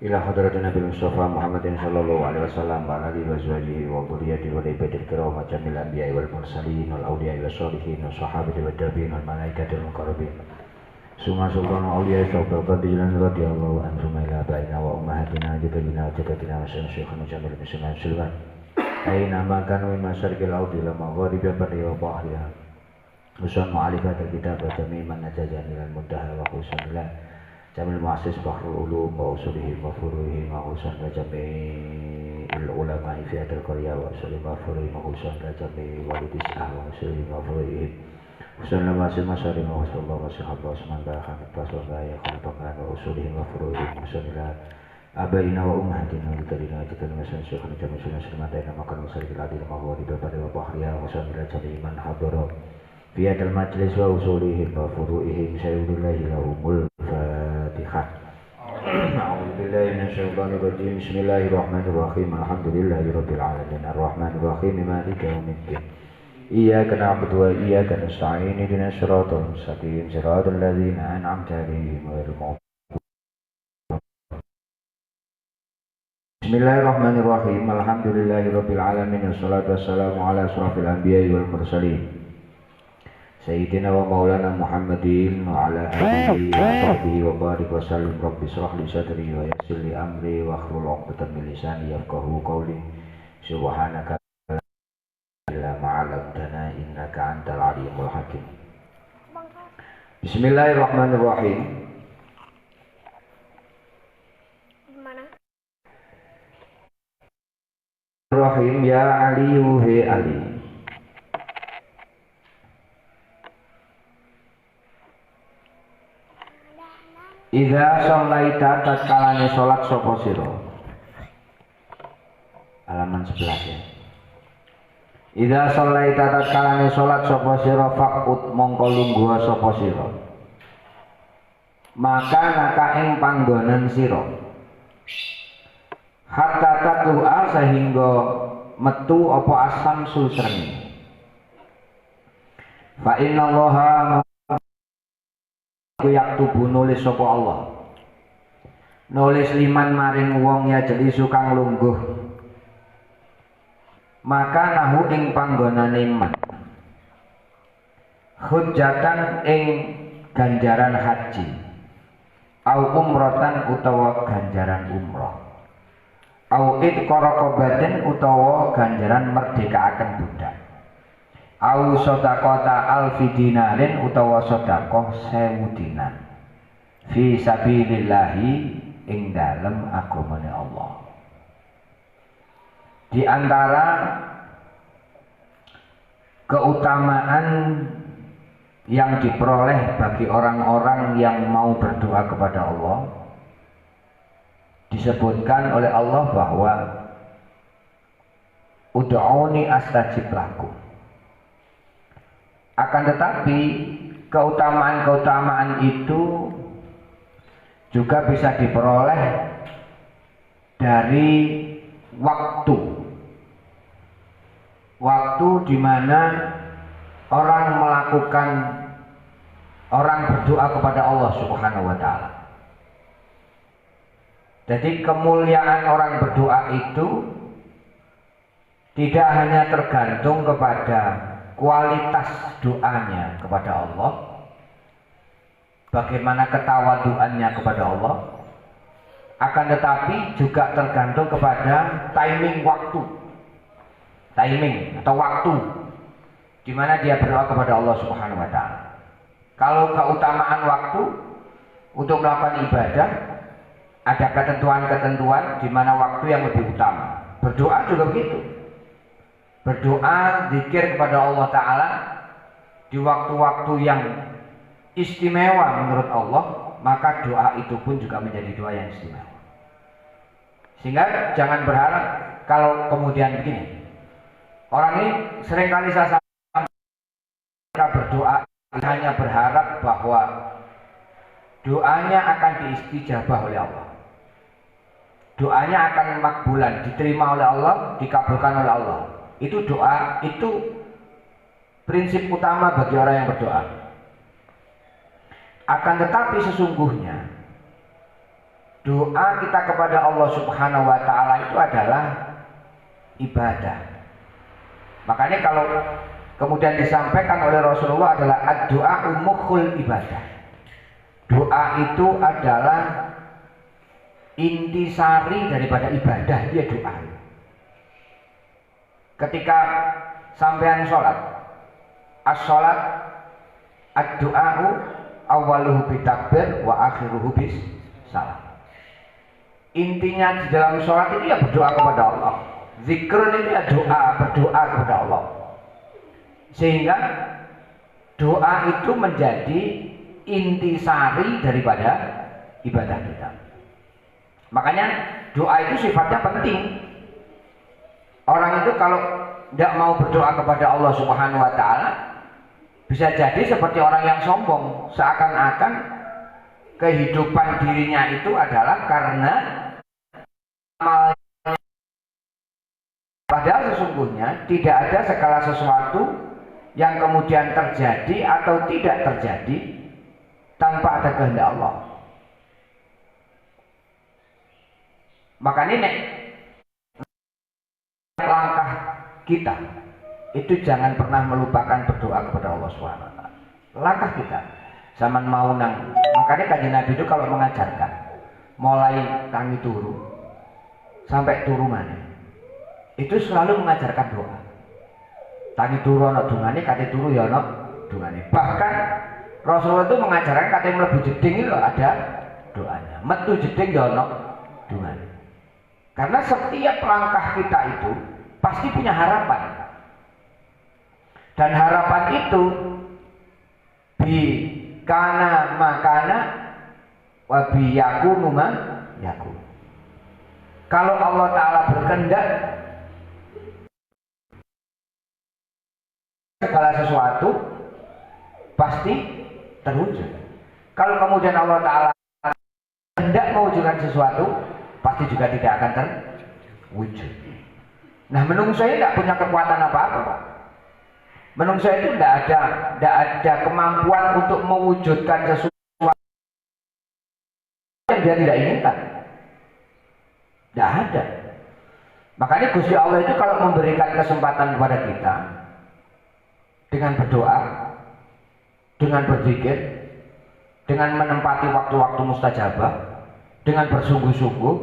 إلى حضرة النبي المصطفى محمد صلى الله عليه وسلم وعلى آله وأزواجه وذريته والعباد الكرام وجميع الأنبياء والمرسلين والأولياء والصالحين والصحابة والتابعين والملائكة المقربين ثم سلطان أولياء الشيخ القادر جيلاني رضي الله عنهم إلى آبائنا وأمهاتنا جدنا وجدتنا وشيخنا جميع المسلمين والمسلمات أينما كانوا من مشارق الأرض إلى مغاربها برها وبحرها خصوصا معرفة الكتاب وجميع من نجاز إلى المنتهى وخصوصا إلى جميع المؤسس بحر العلوم وأصولهم وفروعهم وخصوصا لجميع العلماء في هذه القرية وأصولهم وفروعهم وخصوصا لجميع والد الإسلام وأصولهم وفروعهم خصوصا masih masyarakat Rasulullah Wasallallahu Sementara Rasulullah yang khutbah وأصولهم وفروعهم خصوصا إلى آبائنا وأمهاتنا وجدنا وجدنا وشيخنا جميع المسلمين مكان مشارق الأرض المغارب برها وبحرها خصوصا إلى جميع من حضر في هذا المجلس وأصولهم وفروعهم سيد الله لهم الفاتحة. أعوذ بالله من الشيطان الرجيم. بسم الله الرحمن الرحيم. الحمد لله رب العالمين الرحمن الرحيم مالك يوم الدين إياك نعبد وإياك نستعين اهدنا الصراط المستقيم صراط الذين أنعمت عليهم غير المغضوب. بسم الله الرحمن الرحيم. الحمد لله رب العالمين والصلاة والسلام على أشرف الأنبياء والمرسلين سيدنا ومولانا محمد وعلى آله وصحبه وبارك وسلم. رب اشرح لي صدري ويسر لي أمري واحلل عقدة من لساني يفقهوا قولي. سبحانك لا علم لنا إنك أنت العليم الحكيم. بسم الله الرحمن الرحيم. Rahim ya Ali he Ali. Idza shallaita tatkalane salat sapa sira. Halaman 11 ya. Idza shallaita tatkalane salat sapa sira faqut mongko lungguh sapa sira. Maka naka ing panggonan sira. Hatta tatu'a sehingga metu apa as-samsul srengenge. Fa innallaha yaktubu nulis sapa Allah. Nulis liman maring wong ya jeli sukang lungguh. Maka nahu ing panggonane man. Hujjatan ing ganjaran haji. Au umratan utawa ganjaran umrah. Au itqaraqabatin utawa ganjaran merdekaaken budak. Au sedekah alfi dinarin utawa sedekah 1000 dinar. Fi sabilillahi ing dalem agamane Allah. Di antara keutamaan yang diperoleh bagi orang-orang yang mau berdoa kepada Allah disebutkan oleh Allah bahwa ud'uni astajib lakum. Akan tetapi keutamaan-keutamaan itu juga bisa diperoleh dari waktu di mana orang berdoa kepada Allah Subhanahu wa taala. Jadi kemuliaan orang berdoa itu tidak hanya tergantung kepada kualitas doanya kepada Allah, bagaimana ketawaduannya kepada Allah, akan tetapi juga tergantung kepada timing atau waktu di mana dia berdoa kepada Allah Subhanahu wa taala. Kalau keutamaan waktu untuk melakukan ibadah, ada ketentuan-ketentuan di mana waktu yang lebih utama. Berdoa juga begitu. Berdoa, zikir kepada Allah Ta'ala di waktu-waktu yang istimewa menurut Allah, maka doa itu pun juga menjadi doa yang istimewa. Sehingga jangan berharap kalau kemudian begini. Orang ini seringkali saya sampaikan berdoa hanya berharap bahwa doanya akan diistijabah oleh Allah. Doanya akan makbulan, diterima oleh Allah, dikabulkan oleh Allah. Itu doa, itu prinsip utama bagi orang yang berdoa. Akan tetapi sesungguhnya doa kita kepada Allah Subhanahu wa taala itu adalah ibadah. Makanya kalau kemudian disampaikan oleh Rasulullah adalah ad-du'a mukhul ibadah. Doa itu adalah intisari daripada ibadah, dia doa. Ketika sampean sholat, as-sholat ad-du'a'u awaluhu bitakbir wa akhiruhu bis salam. Intinya di dalam sholat itu ya berdoa kepada Allah. Zikrun itu ya doa, berdoa kepada Allah. Sehingga doa itu menjadi intisari daripada ibadah kita. Makanya doa itu sifatnya penting. Orang itu kalau tidak mau berdoa kepada Allah Subhanahu wa taala, bisa jadi seperti orang yang sombong, seakan-akan kehidupan dirinya itu adalah karena amal. Padahal sesungguhnya tidak ada segala sesuatu yang kemudian terjadi atau tidak terjadi tanpa ada kehendak Allah. Makanya langkah kita itu jangan pernah melupakan berdoa kepada Allah SWT. Langkah kita zaman mau nang, makanya Kanjeng Nabi itu kalau mengajarkan mulai tangi turu sampai turu mana itu selalu mengajarkan doa. Tangi turu ana dungane, kate turu ya ana dungane. Bahkan Rasulullah itu mengajarkan kate mlebu jeding itu ada doanya, metu jeding ya ana dungane. Karena setiap langkah kita itu pasti punya harapan. Dan harapan itu bi kana makana wa bi yakunu ma yakun. Kalau Allah taala berkehendak segala sesuatu pasti terwujud. Kalau kemudian Allah taala hendak mewujudkan sesuatu pasti juga tidak akan terwujud. Nah, menungso ini tidak punya kekuatan apa-apa, Pak. Menungso itu tidak ada kemampuan untuk mewujudkan sesuatu yang dia tidak inginkan. Tidak ada. Makanya Gusti Allah itu kalau memberikan kesempatan kepada kita dengan berdoa, dengan berzikir, dengan menempati waktu-waktu mustajabah, dengan bersungguh-sungguh,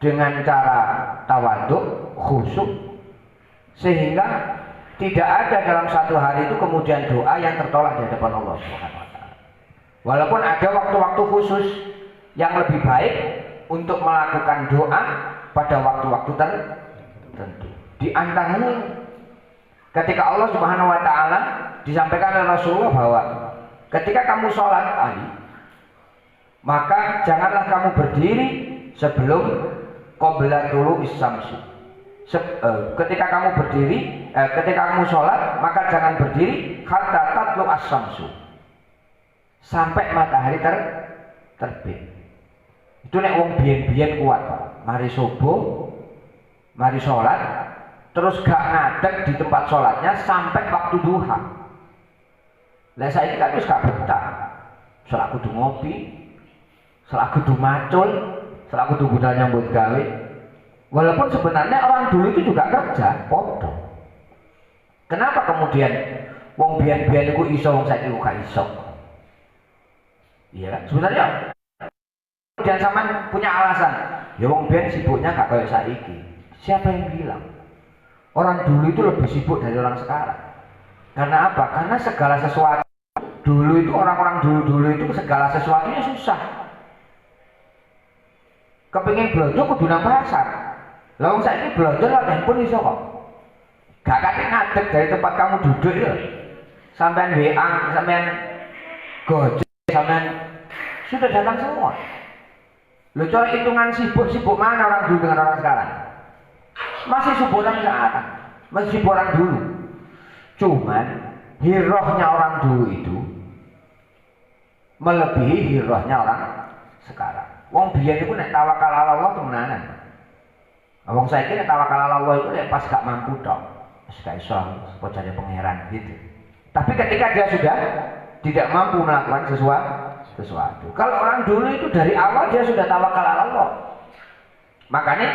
dengan cara tawaduk, khusyuk, sehingga tidak ada dalam satu hari itu kemudian doa yang tertolak di hadapan Allah Subhanahu wa taala. Walaupun ada waktu-waktu khusus yang lebih baik untuk melakukan doa pada waktu-waktu tertentu. Di antaranya ketika Allah Subhanahu wa taala disampaikan oleh Rasulullah bahwa ketika kamu sholat maka janganlah kamu berdiri sebelum qabla tulu'is syamsi. Ketika kamu berdiri, ketika kamu sholat, maka jangan berdiri hatta tatlu'as syamsu, sampai matahari terbit. Itu nek wong biyen-biyen kuat, mari subuh, mari sholat, terus gak ngadeg di tempat sholatnya sampai waktu duha. Lah saiki kan wis gak betah. Salah kudu ngopi, salah kudu macul, salah kudu budal nyambut gawe. Walaupun sebenarnya orang dulu itu juga kerja, podo. Kenapa kemudian wong biyen-biyen iku iso, wong saiki gak iso? Iya kan? Sebenarnya kemudian sampean punya alasan. Ya wong biyen sibuknya gak kayak saiki. Siapa yang bilang? Orang dulu itu lebih sibuk dari orang sekarang. Karena apa? Karena segala sesuatu dulu itu, orang-orang dulu itu segala sesuatunya susah. Kepingin belanja kudu nang pasar. Lah wong saiki belanja lewat handphone iso kok. Gak kate ngadeg dari tempat kamu duduk itu. Sampean WA, sampean Gojek, sampean sudah datang semua. Lo cara hitungan sibuk mana orang dulu dengan orang sekarang? Masih sibuk orang sekarang, masih sibuk orang dulu. Cuman hirohnya orang dulu itu melebihi hirohnya orang sekarang. Wong biyen iku nek tawakal ala Allah temenanan. Wong saiki nek tawakal ala Allah itu nek pas gak mampu tok, wis gak iso apa jane pangeran gitu. Tapi ketika dia sudah tidak mampu melakukan sesuatu. Kalau orang dulu itu dari awal dia sudah tawakal ala Allah. Makanya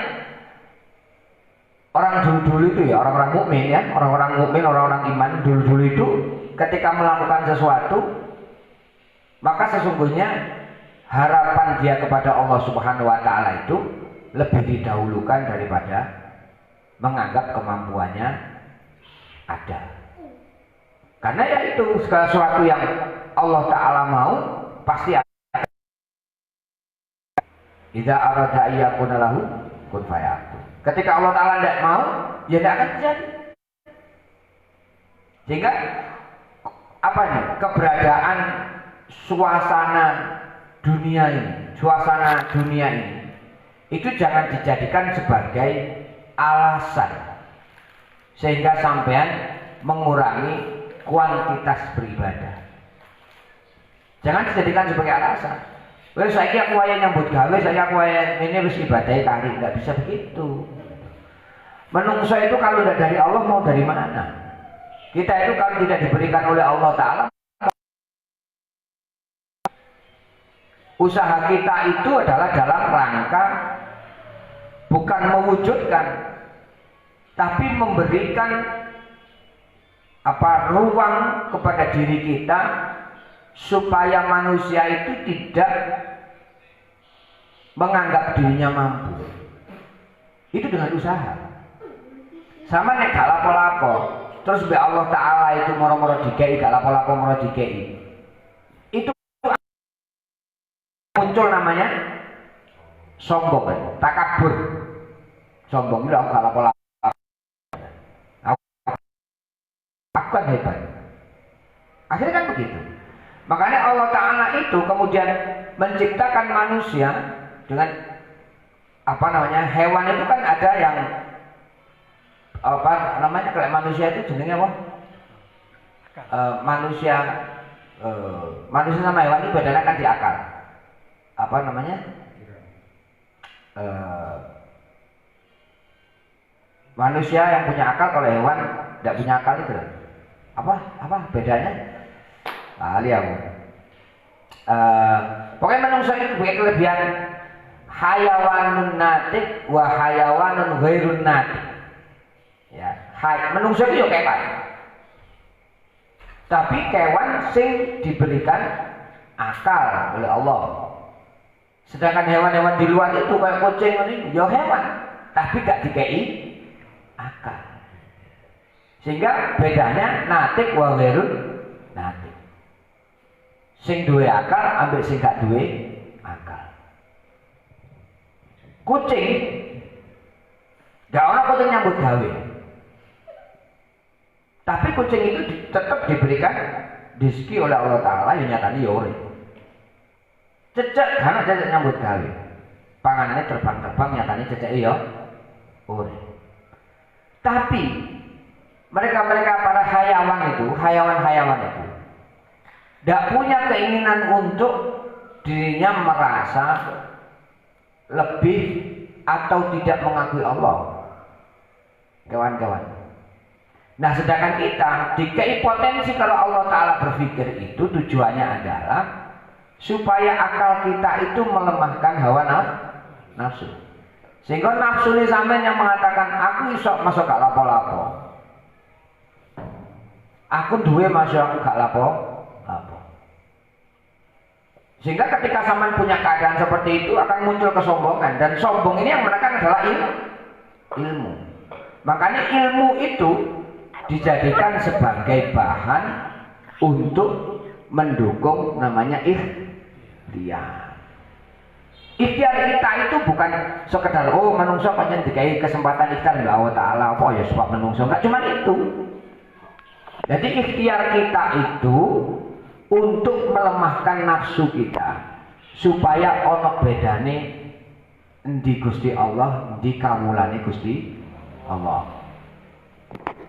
orang dulu-dulu itu ya, orang-orang mukmin ya, orang-orang mukmin, orang-orang iman dulu-dulu itu ketika melakukan sesuatu, maka sesungguhnya harapan dia kepada Allah Subhanahu wa taala itu lebih didahulukan daripada menganggap kemampuannya ada. Karena ya itu segala sesuatu yang Allah taala mau pasti ada. Idza arada ayyakuna lahu kun fayakun. Ketika Allah taala tidak mau, ya tidak akan terjadi. Sehingga apa nih? Keberadaan suasana dunia ini itu jangan dijadikan sebagai alasan sehingga sampean mengurangi kuantitas beribadah. Jangan dijadikan sebagai alasan. Wes saiki aku wayahe nyambut gawe, saiki aku wayahe ini wis ibadahe kali, enggak bisa begitu. Menungso itu kalau tidak dari Allah mau dari mana? Kita itu kalau tidak diberikan oleh Allah taala, usaha kita itu adalah dalam rangka bukan mewujudkan, tapi memberikan ruang kepada diri kita supaya manusia itu tidak menganggap dirinya mampu. Itu dengan usaha. Sama nek gak lapo-lapo, terus be Allah taala itu moro-moro dikei, gak lapo-lapo moro dikei. Itu muncul namanya sombong, takabur. Sombong itu gak lapo-lapo. Aku kan hebat. Akhirnya kan begitu. Makanya Allah Ta'ala itu kemudian menciptakan manusia dengan hewan itu kan ada yang kalau manusia itu jenisnya apa? Manusia sama hewan itu bedanya kan di akal. Manusia yang punya akal, kalau hewan tidak punya akal itu apa bedanya? Aku. Pokoknya manusia itu punya kelebihan hayawanun natik wa hayawanun ghairun natik. Ya, manusia itu ya kewan. Tapi kewan sing diberikan akal oleh Allah. Sedangkan hewan-hewan di luar itu kayak kucing ini ya hewan, tapi gak dikei akal. Sehingga bedanya natik wa ghairun natik. Sing duwe akal ambil sing gak duwe akal. Kucing gak orang kucing nyambut gawe, tapi kucing itu tetap diberikan rezeki oleh Allah Taala yang nyatanya ya urip. Cecek karena cecek nyambut gawe, panganannya terbang-terbang nyatanya cecek ya urip. Tapi mereka para hayawan itu tidak punya keinginan untuk dirinya merasa lebih atau tidak mengakui Allah, kawan-kawan. Nah, sedangkan kita dikei potensi kalau Allah Ta'ala berpikir itu tujuannya adalah supaya akal kita itu melemahkan hawa nafsu. Sehingga nafsu ini sampean yang mengatakan aku iso masuk gak lapo-lapo, aku duwe masuk aku gak lapo. Sehingga ketika sampean punya keadaan seperti itu akan muncul kesombongan, dan sombong ini yang menekan adalah ilmu. Makanya ilmu itu dijadikan sebagai bahan untuk mendukung namanya ikhtiar. Ikhtiar kita itu bukan sekedar menungso pancen dikai kesempatan ikhtiar Allah Taala apa ya sebab menungso, enggak cuma itu. Jadi ikhtiar kita itu untuk melemahkan nafsu kita supaya ono bedane di Gusti Allah, di kawulane Gusti Allah.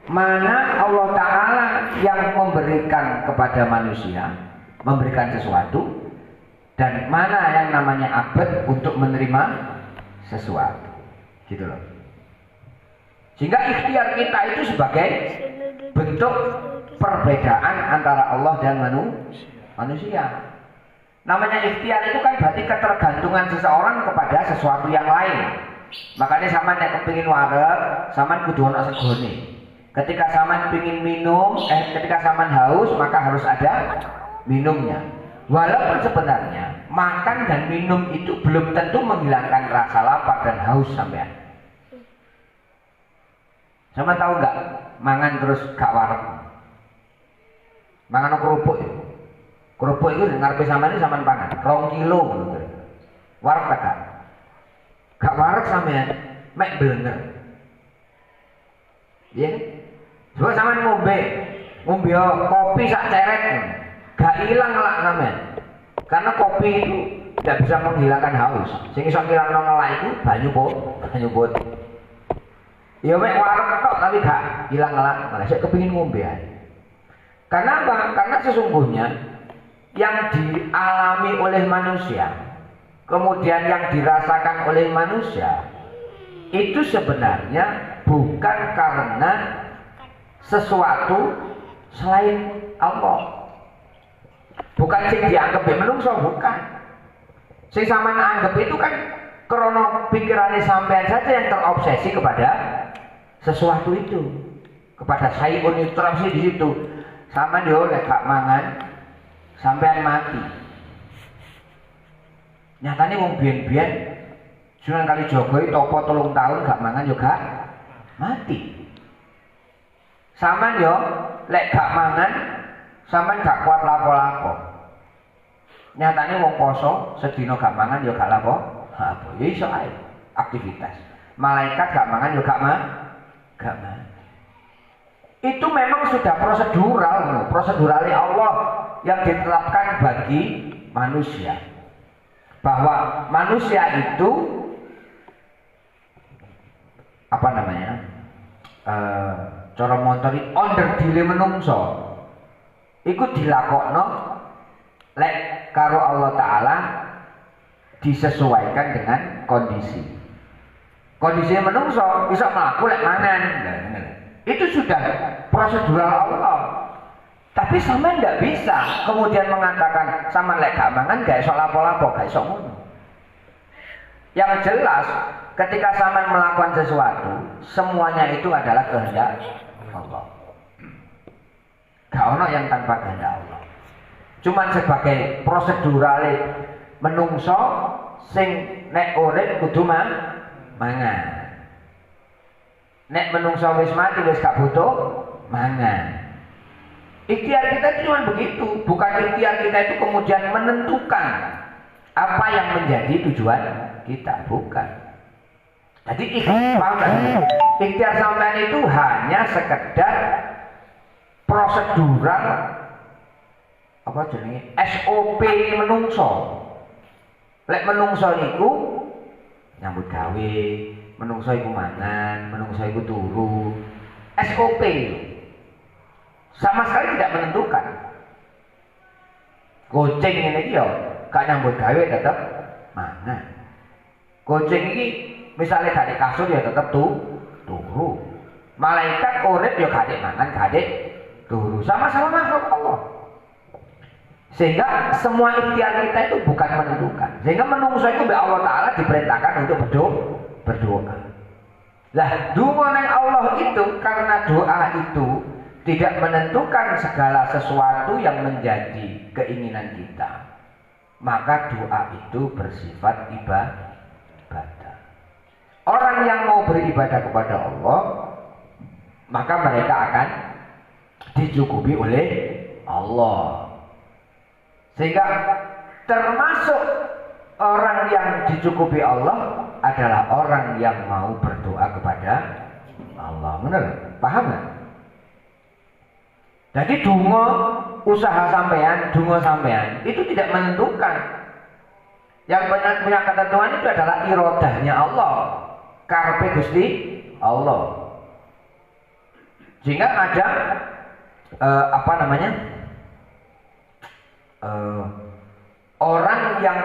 Mana Allah Ta'ala yang memberikan kepada manusia, memberikan sesuatu, dan mana yang namanya abad untuk menerima sesuatu, gitu loh. Sehingga ikhtiar kita itu sebagai bentuk perbedaan antara Allah dan manusia. Namanya ikhtiar itu kan berarti ketergantungan seseorang kepada sesuatu yang lain. Makanya sampean nek kepengin wareg, sampean kudu ana segone. Ketika sampean pengin minum, ketika sampean haus, maka harus ada minumnya. Walaupun sebenarnya makan dan minum itu belum tentu menghilangkan rasa lapar dan haus sampean. Sampean tahu nggak? Mangan terus gak wareg. Mangan kerupuk itu. Kerupuk itu ngarepe sampean iki sampean pangan 2 kilo ngono. Wareg tak? Gak wareg sampean, mek blenger. Iya kan? Coba sampean ngombe kopi sak ceret. Gak hilang ngelak sampean. Karena kopi itu tidak bisa menghilangkan haus. Sing iso ngilangno ngelak itu banyu putih. Ya mek wareg tok tapi gak hilang ngelak. Malah sik kepengin ngombe ae. Karena apa? Karena sesungguhnya yang dialami oleh manusia, kemudian yang dirasakan oleh manusia, itu sebenarnya bukan karena sesuatu selain Allah. Bukan sing dianggap menungso, bukan. Sing sampean anggap itu kan krono pikirannya sampean saja yang terobsesi kepada sesuatu itu, kepada sayun itu terus di situ. Sampean yo lek gak mangan sampean mati. Nyatane wong biyen-biyen Sunan Kalijaga itu topo 3 tahun gak mangan yo gak mati. Sampean yo lek gak mangan sampean gak kuat lapo-lapo. Nyatane wong poso sedina gak mangan yo gak lapo. Apa ya iso ae aktivitas. Malaikat gak mangan yo gak mati. Itu memang sudah proseduralnya Allah yang ditetapkan bagi manusia. Bahwa manusia itu cara montori onder dile menungso. Iku dilakokno lek karo Allah Ta'ala disesuaikan dengan kondisi. Kondisi menungso bisa mlaku lek mangan. Itu sudah prosedural Allah. Tapi sampean tidak bisa kemudian mengatakan sama lek gak mangan gak iso lapo-lapo, gak iso ngono. Yang jelas ketika sampean melakukan sesuatu, semuanya itu adalah kehendak Allah. Gak ono yang tanpa kehendak Allah. Cuman sebagai prosedural menungso sing nek urip kudu mangan. Nek menungso wis mati wis gak butuh mangan. Ikhtiar kita itu cuma begitu, bukan ikhtiar kita itu kemudian menentukan apa yang menjadi tujuan kita, bukan. Jadi ikhtiar sampean itu hanya sekedar prosedural SOP menungso. Lek menungso niku nyambut gawe, menungso iku mangan, menungso iku turu. SOP sama sekali tidak menentukan. Kucing ini yo gak nyambut gawe tetap mangan. Kucing ini misalnya gak di kasur ya tetap turu. Malaikat urip ya gak mangan, gak turu. Sama-sama makhluk Allah. Sehingga semua ikhtiar kita itu bukan menentukan. Sehingga menungso itu oleh Allah Ta'ala diperintahkan untuk berdoa. Lah, donga nang Allah itu karena doa itu tidak menentukan segala sesuatu yang menjadi keinginan kita. Maka doa itu bersifat ibadah. Orang yang mau beribadah kepada Allah, maka mereka akan dicukupi oleh Allah. Sehingga termasuk orang yang dicukupi Allah adalah orang yang mau berdoa kepada Allah. Benar? Paham nggak? Jadi donga usaha sampean, donga sampean itu tidak menentukan. Yang punya ketentuan itu adalah irodahnya Allah, karepe Gusti Allah. Sehingga ada orang yang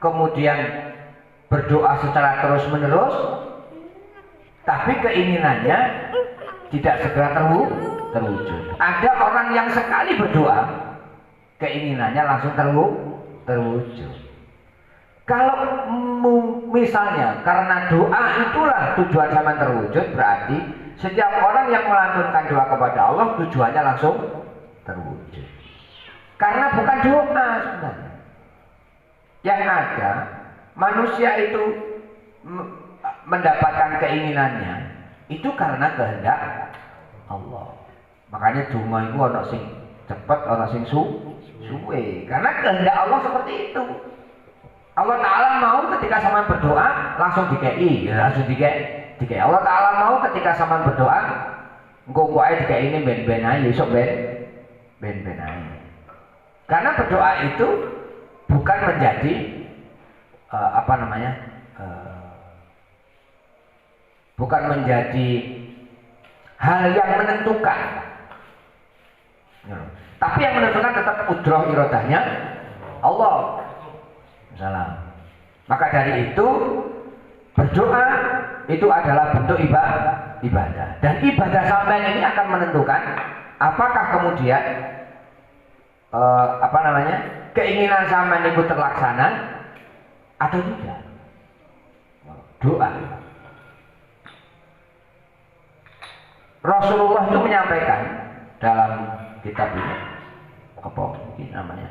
kemudian berdoa secara terus-menerus, tapi keinginannya tidak segera terwujud. Ada orang yang sekali berdoa, keinginannya langsung terwujud. terwujud. Kalau misalnya karena doa itulah tujuan sampean terwujud, berarti setiap orang yang melantunkan doa kepada Allah tujuannya langsung terwujud. Karena bukan doa sebenarnya. Yang ada manusia itu mendapatkan keinginannya itu karena kehendak Allah. Makanya donga itu ana sing cepet, ana sing suwe. Karena kehendak Allah seperti itu. Allah Ta'ala mau ketika sampean berdoa langsung dikei, langsung dikei. Allah Ta'ala mau ketika sampean berdoa engko wae dikei ini ben-ben ae, esuk ben-ben ae. Karena berdoa itu bukan menjadi bukan menjadi hal yang menentukan. Tapi yang menentukan tetap qudrah iradahnya Allah. Salam. Maka dari itu berdoa itu adalah bentuk ibadah. Dan ibadah sampean ini akan menentukan apakah kemudian keinginan sampean itu terlaksana atau tidak. Doa. Rasulullah itu menyampaikan dalam kitab ini apa ini namanya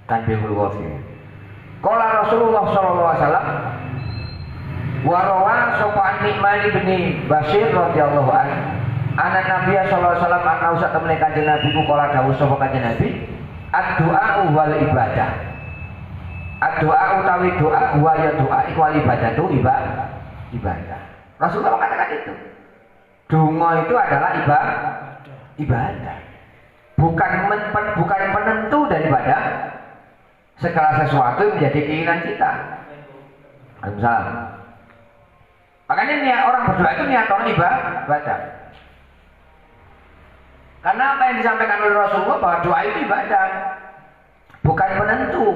Tanbihul Ghafil. Qala Rasulullah sallallahu alaihi wasallam wa rawa sapa Nikmani bin Bashir radhiyallahu anhu ana Nabi sallallahu alaihi wasallam ana usah temene kanjeng Nabi ku kala dawuh sapa kanjeng Nabi ad-du'a wal ibadah. Ad-du'a utawi doa wa ya doa wal ibadah itu ibadah. Rasulullah mengatakan itu. Donga itu adalah ibadah. Bukan penentu daripada segala sesuatu yang menjadi keinginan kita. Misalnya, makanya niat orang berdoa itu niat orang ibadah. Karena apa yang disampaikan oleh Rasulullah bahwa doa itu ibadah, bukan penentu.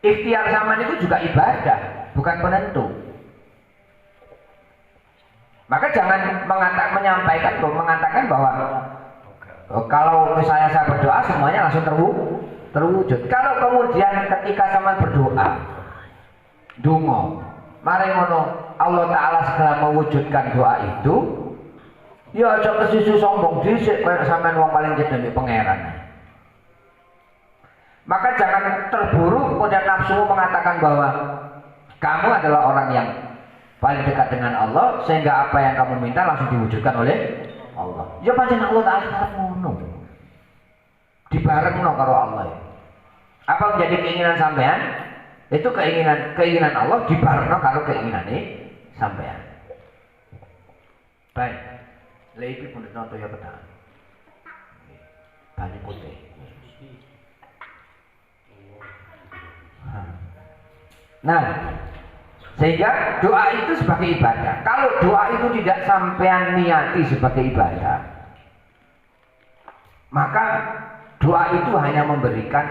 Ikhtiar zaman itu juga ibadah, bukan penentu. Maka jangan mengatakan bahwa kalau misalnya saya berdoa semuanya langsung terwujud. Kalau kemudian ketika sama berdoa, dungo, mari ngono Allah Ta'ala segera mewujudkan doa itu, ya aja kesusu sombong dhisik koyo sampean wong paling jedemi pangeran. Maka jangan terburu kemudian nafsu mengatakan bahwa kamu adalah orang yang paling dekat dengan Allah sehingga apa yang kamu minta langsung diwujudkan oleh Allah. Ya pancen Allah Ta'ala arep ngono. Dibarengno karo Allah. Apa menjadi keinginan sampean? Itu keinginan Allah dibarengno karo keinginane sampean. Baik. Lha iki pun contoh ya pedang. Banyak putih. Nah, sehingga doa itu sebagai ibadah. Kalau doa itu tidak sampean niati sebagai ibadah, maka doa itu hanya memberikan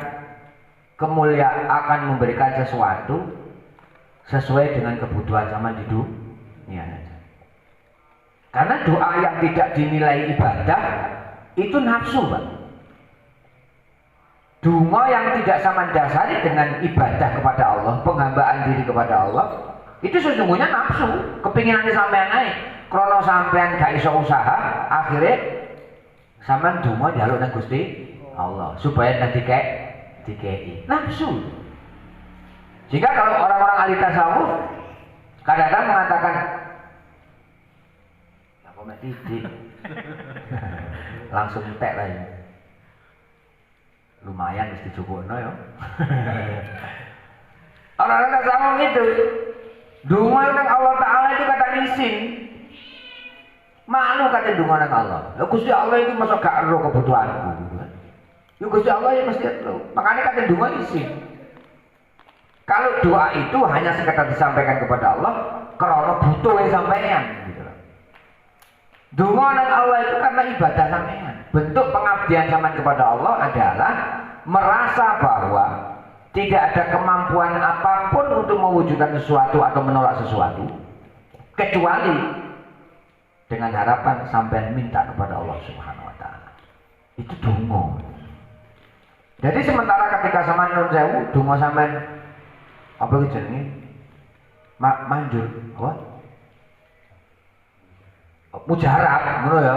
kemuliaan, akan memberikan sesuatu sesuai dengan kebutuhan sama di dunia. Karena doa yang tidak dinilai ibadah itu nafsu, Pak. Donga yang tidak sama dasari dengan ibadah kepada Allah, penghambaan diri kepada Allah, itu sesungguhnya nafsu, kepinginannya sampean naik. Krono sampean gak iso usaha, akhirnya sampean donga njaluk nang Gusti Allah supaya nanti dikei nafsu. Jika kalau orang-orang ahli tasawuf kadang-kadang mengatakan apa titik langsung tek lah ya. Lumayan mesti cukup no ya. Orang-orang tasawuf itu donga nang Allah Ta'ala itu kata isin. Malu kata donga nang Allah. Lah Gusti Allah itu masa gak ero kebutuhanku. Ya Gusti Allah ya mesti ero. Makanya kata donga isin. Kalau doa itu hanya sekedar disampaikan kepada Allah karena butuh yang sampean gitu loh. Donga nang Allah itu karena ibadah sampean. Bentuk pengabdian sampean kepada Allah adalah merasa bahwa tidak ada kemampuan apapun untuk mewujudkan sesuatu atau menolak sesuatu kecuali dengan harapan sampean minta kepada Allah Subhanahu wa taala. Itu donga. Jadi sementara ketika sama nun sewu donga sampean apa iki jenenge? Manjur, apa? Mujarab ngono ya.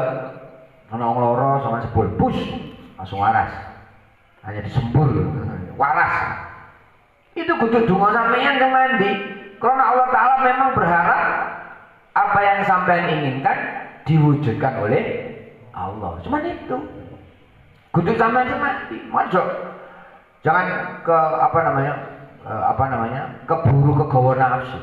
Ana wong lara sama sebul, bus langsung waras. Hanya disembur, waras. Itu kudu donga sampeyan sing mandi. Karena Allah Ta'ala memang berharap apa yang sampean inginkan diwujudkan oleh Allah. Cuman itu. Kudu sampean sing mandi. Mojok. Jangan ke apa namanya? Keburu kegawa nafsu.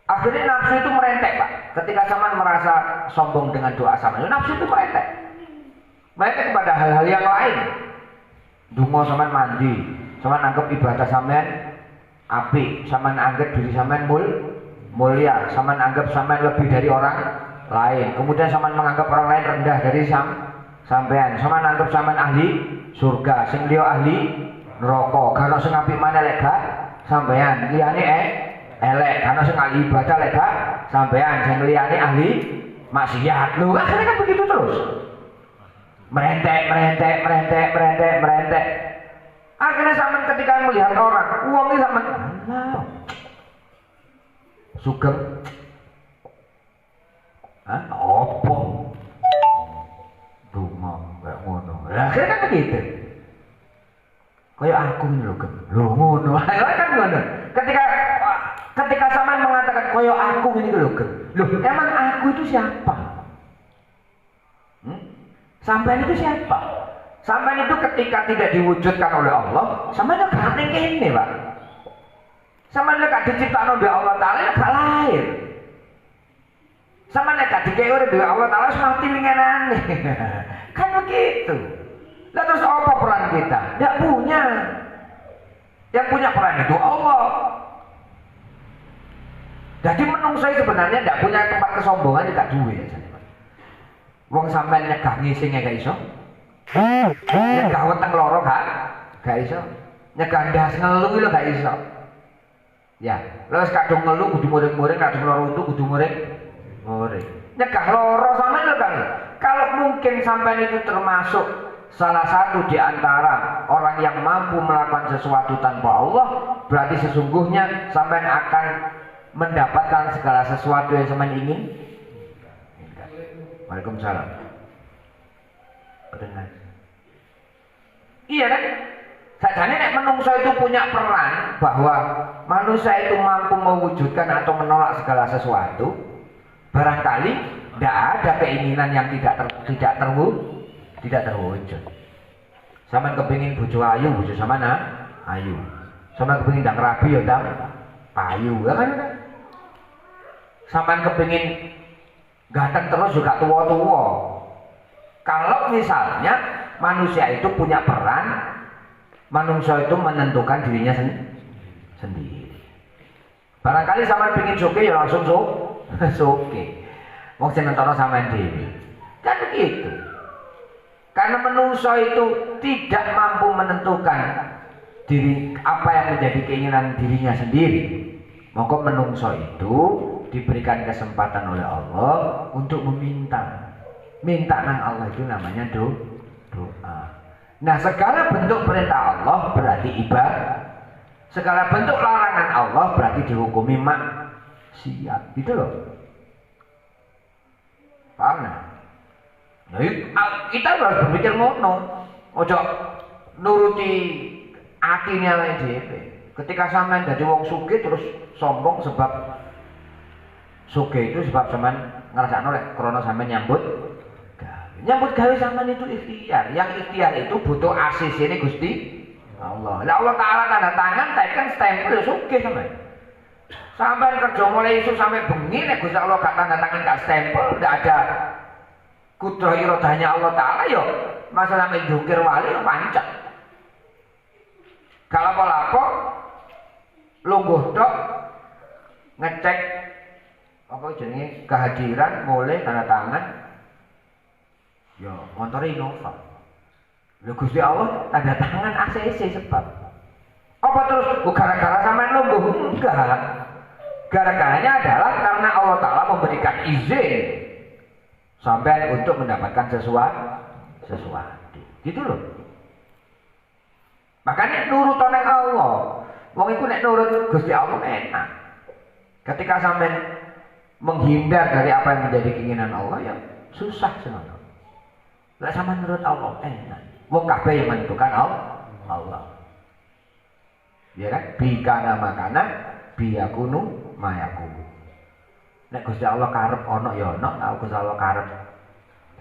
Akhirnya nafsu itu merentek, Pak. Ketika sampean merasa sombong dengan doa sampean, nafsu itu merentek. Merentek kepada hal-hal yang lain. Dungo sampean mandi, sampean anggap ibadah sampean apik, sampean anggap diri sampean mulia, sampean anggap sampean lebih dari orang lain. Kemudian sampean menganggap orang lain rendah dari sampean. Sampean anggap sampean ahli surga, sing liya ahli neraka. Kalau sing apik maneh lek gak sampean, liyane elek. Karena sing ahli ibadah lek gak sampean, sing liyane ahli maksiat. Lho, akhirnya kan begitu terus. Merentek. Akhirnya sampean ketika melihat orang, uang ini sampean Allah. Sugeng. Hah? Opo? Donga kayak ngono. Akhirnya kan begitu. Kayak aku ini lho, lho ngono. Akhirnya kan ngono. Ketika sampean mengatakan kayak aku ini lho, loh emang aku itu siapa? Sampean itu siapa? Sampean itu ketika tidak diwujudkan oleh Allah, sampean gak ning kene, Pak. Sampean gak diciptakan oleh Allah Ta'ala, gak lahir. Sampean gak dikei oleh Allah Ta'ala, mati linganane. Kan begitu. Lah terus apa peran kita? Tidak punya. Yang punya peran itu Allah. Jadi menungso sebenarnya tidak punya tempat kesombongan, tidak duwe. Wong sampean nyegah ngising gak iso. Nyegah weteng loro gak iso. Nyegah ndas ngelu lho gak iso. Ya, lha wis kadung ngelu kudu muring-muring, kadung loro untu kudu muring. Nyegah loro sampean lho kan. Kalau mungkin sampean itu termasuk salah satu di antara orang yang mampu melakukan sesuatu tanpa Allah, berarti sesungguhnya sampean akan mendapatkan segala sesuatu yang sampean ingin. Waalaikumsalam. Benar. Iya kan? Sajane nek menungso itu punya peran bahwa manusia itu mampu mewujudkan atau menolak segala sesuatu, barangkali tidak ada keinginan yang tidak terwujud. Sampeyan kepengin bojo ayu, bojo sampean ayu. Sampeyan kepengin ndang rabi ya ndang payu, ya kan? Sampeyan kepengin ganteng terus juga tua-tua. Kalau misalnya manusia itu punya peran, manusia itu menentukan dirinya sendiri. Barangkali sampean pengin soke ya langsung soke. Wong sing nentono sampean dhewe. Kan begitu. Karena manusia itu tidak mampu menentukan diri apa yang menjadi keinginan dirinya sendiri. Maka menungso itu diberikan kesempatan oleh Allah untuk meminta. Minta nang Allah itu namanya doa. Nah, segala bentuk perintah Allah berarti ibadah. Segala bentuk larangan Allah berarti dihukumi maksiat. Gitu loh. Paham nah? Kita harus berpikir ngono. Ojo nuruti atine awake dhewe. Ketika sampean dadi wong sugih terus sombong sebab sugih itu sebab sampean ngrasakno lek krana sampean nyambut gawe sampean itu ikhtiar. Yang ikhtiar itu butuh asisine Gusti Allah. Lah Allah Taala tanda tangan tekan stempel sugih sampean. Sampean kerja mulai isu sampai bengi nek Gusti Allah gak tanda tangan gak stempel, ndak ada kudrah iradahnya Allah Ta'ala yo masa sampai jungkir wali yo pancet. Kalau apa-apa lungguh tok ngecek apa jenenge kehadiran mulai tanda tangan yo motor Innova. Lho Gusti Allah tanda tangan ACC sebab apa terus gara-gara sampean lungguh? Enggak. Gara-garanya adalah karena Allah Ta'ala memberikan izin sampai untuk mendapatkan sesuatu gitu loh. Wong iku nek nurut Gusti Allah enak. Ketika sampean menghindar dari apa yang menjadi keinginan Allah ya susah sebenarnya. Lah sama nurut Allah enak. Wong kabeh yang menentukan Allah. Ya kan? Bikana makana biyakunu mayakunu. Nek Gusti Allah karep ana ya ana, nek Gusti Allah karep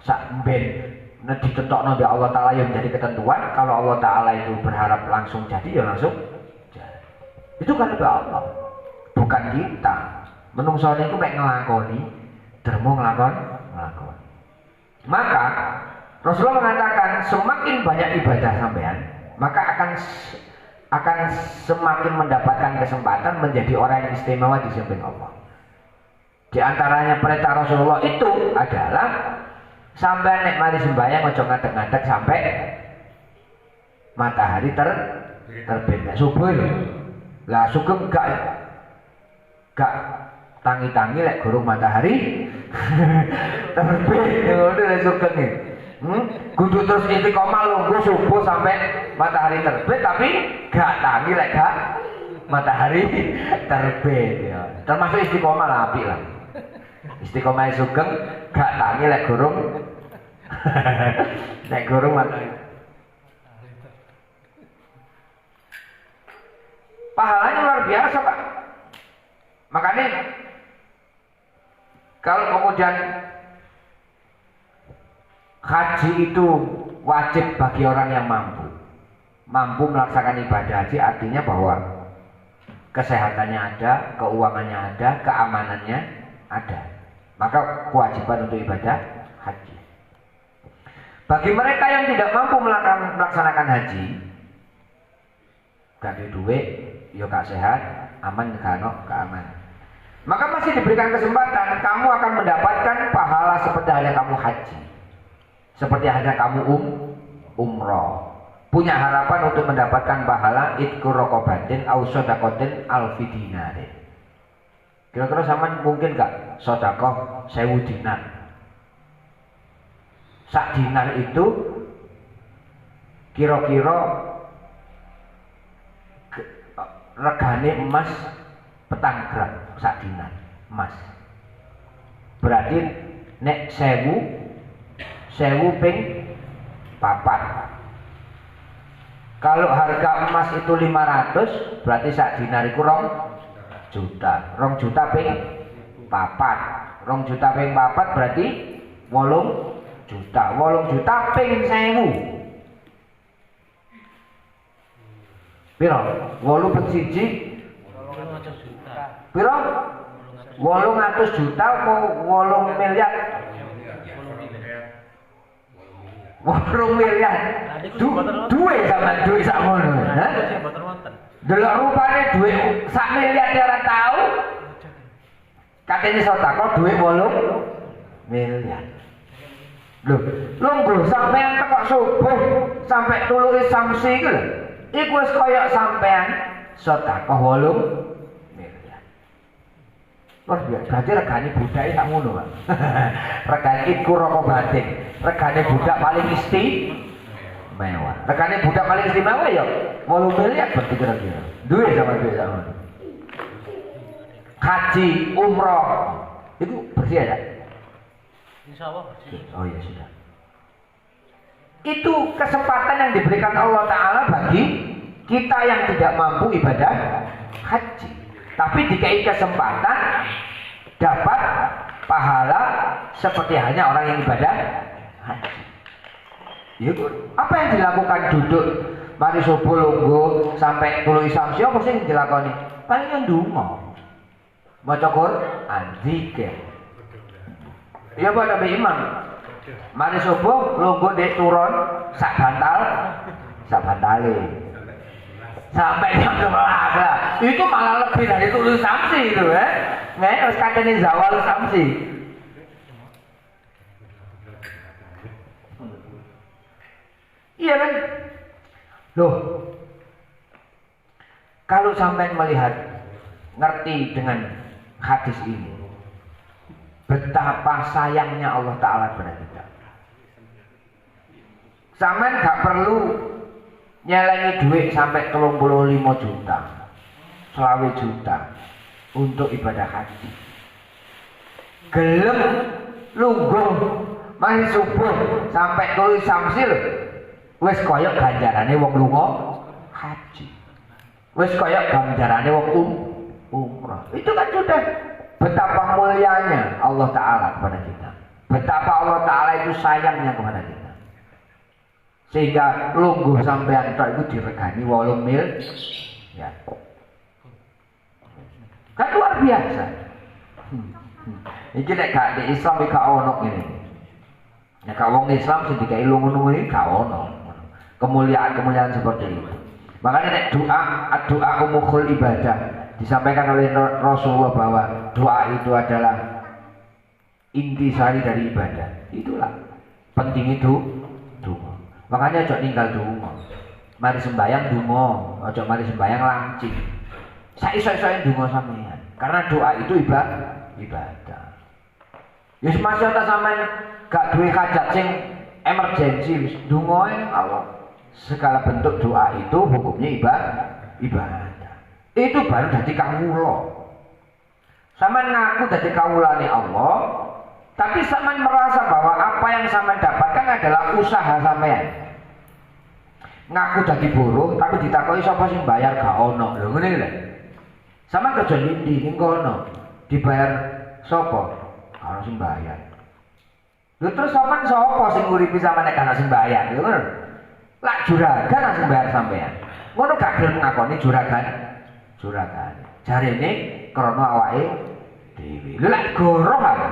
sak ben nek ditetokno mbek Allah taala yang menjadi ketentuan, kalau Allah taala itu berharap langsung jadi ya langsung jadi. Itu kan mbek Allah. Bukan kita. Menungso niku mek nglakoni dermo nglakoni. Maka Rasulullah mengatakan semakin banyak ibadah sampean, maka akan semakin mendapatkan kesempatan menjadi orang yang istimewa di samping Allah. Di antaranya perintah Rasulullah itu adalah sampean nek mari sembahyang aja ngadeg-ngadeg sampai matahari terbit. Subuh lah sugeng gak tangi-tangi lek gurung matahari terbit. Ngono lek sugeng iki. Kudu terus istiqomah lungguh subuh sampai matahari terbit tapi gak tangi lek gak matahari terbit ya. Termasuk istiqomah lah apik lah. Istiqomah sugeng gak tangi lek gurung nek gurung matahari. Pahalanya luar biasa, Pak. Makanya kalau kemudian haji itu wajib bagi orang yang mampu melaksanakan ibadah haji, artinya bahwa kesehatannya ada, keuangannya ada, keamanannya ada, maka kewajiban untuk ibadah haji. Bagi mereka yang tidak mampu melaksanakan haji, gak ada duit, yo gak sehat, aman gak ono keamanan, maka masih diberikan kesempatan, kamu akan mendapatkan pahala seperti halnya kamu haji. Seperti halnya kamu umroh, punya harapan untuk mendapatkan pahala itqu raqabatin aw shadaqatin alfi dinarin. Kira-kira sama mungkin gak sedekah 1000 dinar? Sak dinar itu kira-kira regane emas 4 gram sak dinar emas. Berarti nek 1000 ping 4. Kalau harga emas itu 500, berarti sak dinar iku 2 juta. 2 juta ping 4. 2 juta ping 4 berarti 8 juta. 8 juta ping 1000. Piro? 8 ping 1 800 juta. Piro? 800 juta mau 8 miliar. 8 miliar. Duit sama duit sak ngono. Hah? Delok rupane duit sak miliar ora tahu. Katanya sedekah duit 8 miliar. Lho sampean tekok subuh sampai tuluke samsi iku lho. Iku wis kaya sampean sedekah 8 miliar. Berarti regane budake sak ngono, Pak. Regane iku rokok batik. Regane budak paling istimewa. Regane budak paling istimewa ya 8 miliar berarti kira-kira. Duit sama duit sama. Haji, umroh itu bersih ya? Insyaallah bersih. Oh ya sudah. Itu kesempatan yang diberikan Allah Ta'ala bagi kita yang tidak mampu ibadah haji, tapi dikai kesempatan dapat pahala seperti halnya orang yang ibadah haji. Yaitu apa yang dilakukan duduk mari subuh lungguh sampai tuluy samsi apa sih yang dilakoni? Paling ndonga. Maca Quran, zikir. Iya Pak Nabi Imam. Mari subuh lungguh dek turun sak bantale. Sampai jam 11 lah. Itu malah lebih dari tuluy samsi itu ya. Nek wis katene zawal samsi. Iya kan? Loh. Kalau sampai melihat ngerti dengan hadis ini, betapa sayangnya Allah Ta'ala kepada kita. Sampean gak perlu nyelengi duit sampai 35 juta. 20 juta untuk ibadah haji. Gelem lungguh mari subuh sampai tuluy samsil wis koyok ganjarane wong lunga haji. Wis koyok ganjarane wong umrah. Itu kan sudah betapa mulianya Allah Ta'ala kepada kita. Betapa Allah Ta'ala itu sayangnya kepada kita. Sehingga lungguh sampean tok itu diregani 8 mil. Ya. Kan luar biasa. Iki nek gak di Islam iki gak ono ngene. Nek wong Islam sing dikai ngono iki gak ono. Kemuliaan-kemuliaan seperti itu. Makanya nek doa mukhul ibadah disampaikan oleh Rasulullah bahwa doa itu adalah intisari dari ibadah. Itulah penting itu doa. Makanya ojo ninggal doa. Mari sembayang donga, ojo mari sembayang lancing. Saiso-isoe donga sampean. Karena doa itu ibadah. Ya semasa ta sampean gak duwe hajat sing emergensi wis dongae Allah. Segala bentuk doa itu hukumnya ibadah. Itu baru dadi kawula. Sampean ngaku dadi kawulane Allah, tapi sampean merasa bahwa apa yang sampean dapatkan adalah usaha sampean. Ngaku dadi buruh tapi ditakoki sapa sing bayar gak ono. Lho ngene lho. Sampeyan kerja ndi ning kono? Dibayar sapa? Ono sing bayar. Lho terus sampean sapa sing nguripi sampean nek ana sing bayar? Lho ngono. Lak juragan sing bayar sampean. Ngono gak gelem ngakoni juragan. Jarene krana awake dhewe. Lho lak goroh ae.